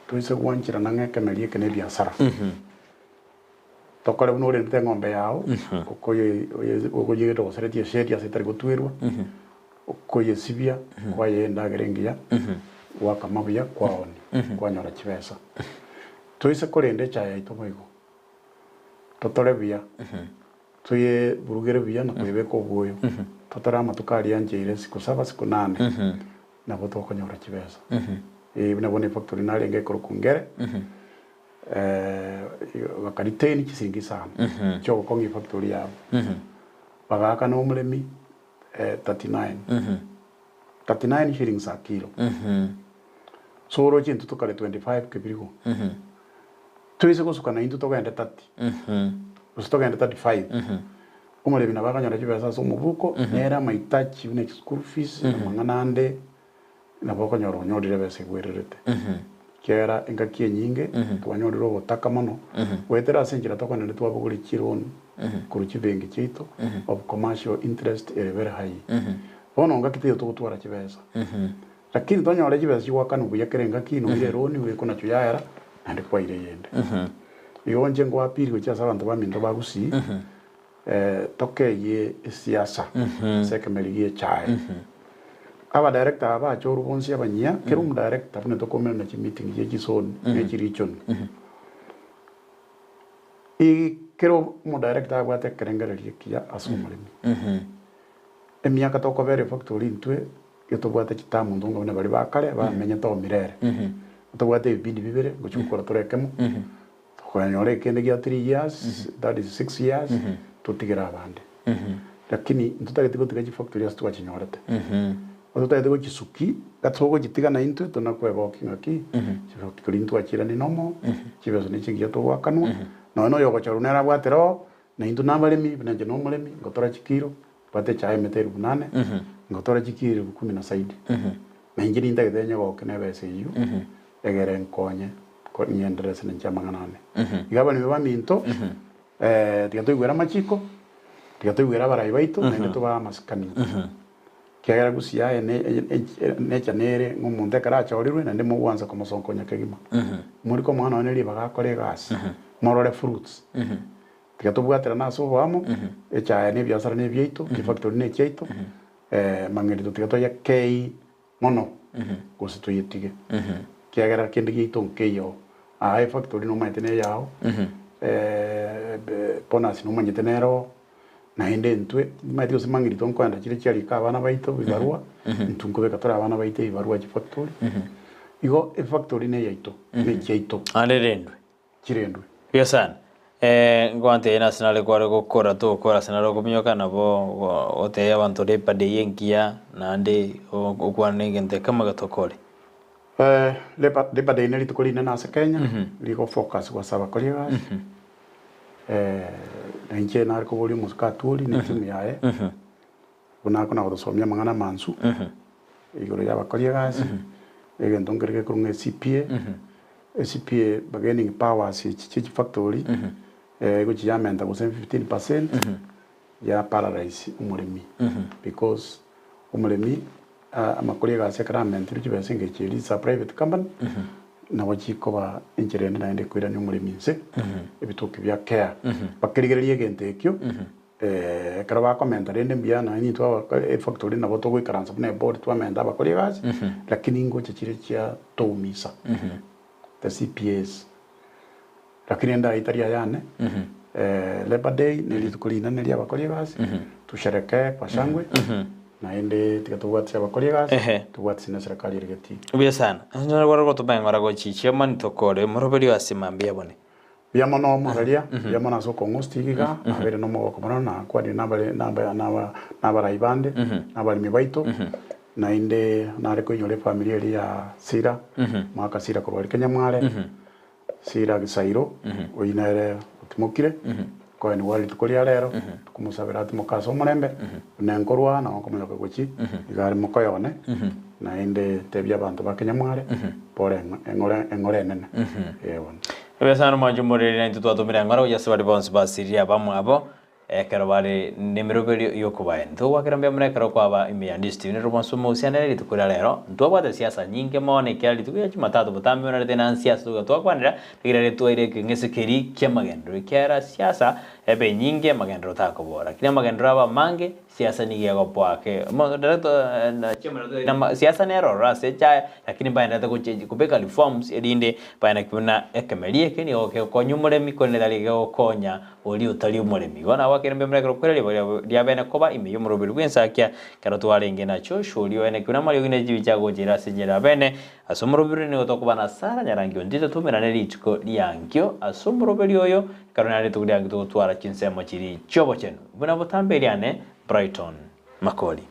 tuise gwanchira nange kemerigi kene biashara tokore bunore nte ngombe yao okoye to sereti sheria setari gutwirwa okoye sibia kwa yenda gerengia wakamabuya kwaoni kwanyora chibesa tuise korende chaya itomoigo totore bia tuye burugere bia na kwebeko buyo totara matukari yanjire siku 7 siku 8 na boto konyora chibesa bina bone factory na lenge korokungere bakariteini chisingi sana choko kongi factory yabo bagaka no mulemi 39 shillings a kilo soro chintu tukale 25 kibirigo tuise kusuka na intu tokende 30 usitoke 35 umurimi nabakanyora kibesa so mubuko nera maitachi une school fees manganande nabakanyora onyorire bese gwererete kera engakie nyinge twanyorire obotaka mono wetera asenjira tokwana ne twabuguri kironi kuruki bengi chito of commercial interest is very high bono ngakite tugutwara kibesa lakini tonyora kibesa chiwakana buya kerenga kino ile roni we kuna chuyara ande kwa ile yende yonje ngwa piri gocha abantu baminto bagusi tokeye siasa sekemeligie chai aba director aba choru bonsi abanya kerum director bune tokomena na meeting ye gison ye chirichon kero mo director aba te kerengererie kia asumulimi emyaka toko vere factory ntwe yotobwate kitamu ndongo ne bari bakare bamenya to mirere tobwate ibindi bibere gochukora torekemo kwanyore kende gya 3 years that is 6 years tutigera abande lakini ntutagete gotiga factory astu wachinyorete otutagete gochisuki gatsogo gitiga na into tonakwego kingaki factory ntwa chira ni nomo chibezo ni chingi to wakanwa no yogo charunera bwatero na into nabalemi binaje no mulemi ngotora chikiro pate chae meteru 8 ngotora chikiro 10 na saidi na ingiri ndagete nyago kenebese yu egere nkonye ko nyendrese ne chamanganane igaba ni baminto tigatoigwera machiko tigatoigwera barayi baito nende tuba maskani kegera gusia ne chanere ngumunde karacha orirwe nende muwanza ko musonko nyakegima muri ko mwana one riba gakore gas morore fruits tigatubwatira naso bwamo echa ne byasara ne byeito ki factory ne cheito mangerito tigatoya kei mono kusituyitige kegera kende gito nkeyo ai factory no maitene yao ponasi no manyetenero na ende ntwe maitio semangirito nkwanda kire cyari ka abana baito bibarua ntungo bekatora abana baite bibarua ki factory igo factory ne yaito ne cheito arerendwe kirendwe yesana ngwante ina sinale kware gukora to gukora sinale kumyoka nabo ote abantu lepa de yenkia nande okwane ngente kama gatokore lepa de neli tukolina na Kenya liko focus kwa saba kolega nje na ariko boli muskatuli ni timu yae kuna gusomya mangana mansu igoro ya bakolega ege ndongereke kurunge CPA bargaining power si factory go chiyamenta go 15% ya paralyze umurimi because umurimi amakolega asekrament rikibese ngekiri sa private company na wachiko ba injirende na ende kwira ni umurimi nse ebitoki bya care bakirigererie gentekyo karaba komenta rende mbia na ni twa factory na boto go ikaransa ne board twa menda bakolega lakini ngo chikire chia toumisa the CPS lakini enda italia yane Labor Day nilitukulina nili abakolega tusherekee kwa shangwe na ende tikatuwatsa abakolega tuwatsa na serikali irigeti ubia sana nana gwara tubenga go chichia mani tokore morobeli wasimambia bone bia mono moralia bia mono so kongustigiga abere no mo komana na kwa ni nabara ibande nabali mibaito na inde nare ko nyole familia ya Sira maka Sira ko bali Kenya mwale Sira gisairo oinere utimukire ko ni wali tukolia lero tukumusabira tumukaso mulembe nenkorwa na komuyoka guchi igari mukoyone na inde tebya abantu ba Kenya mwale pore engore nene yebona ebesana majumurire na tutwatumira ngara yase bali bonse basiria bamwe abo ekero bali nimirobeli yokubaye ndo wakirambia mrekero kwaba imyandi Steven Robinso musiana rero tukura lero ndo bwate siasa nyinge mone kyali tukuya Jumatatu butambi na tena siasa tukatwakwanira tigire tuire ngesekeri kyamagendro kyara siasa ebe nyinge magendro takobora kina magendro aba mange siasa ni yego pwake mo director na chemero na siasa ne rora secha lakini baina ta kubeka reforms edinde baina kuna ekemelie kini oke konyumure mikone dalige okonya oli utali umuremi wana wakirembe mrekero kweli bya bene koba imiyo murobiri kwensakya karatu warenge nacho shuri wene kuna mali yogine jibichago jira senyera bene asomurobiri ne otokubana sara nyarangyo ndito tumera ne lichiko lyangyo asomurobiri oyo karunari tukudyangi tukutwara chinsemo chiri chobo chenu buna butambeliane Brighton Makoli.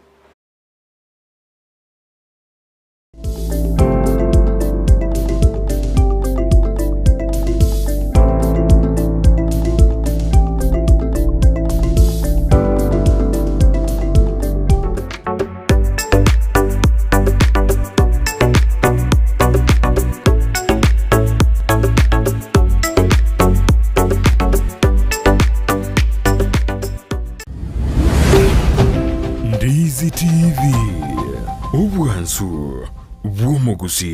Easy TV, ubwansu bw'omugusi.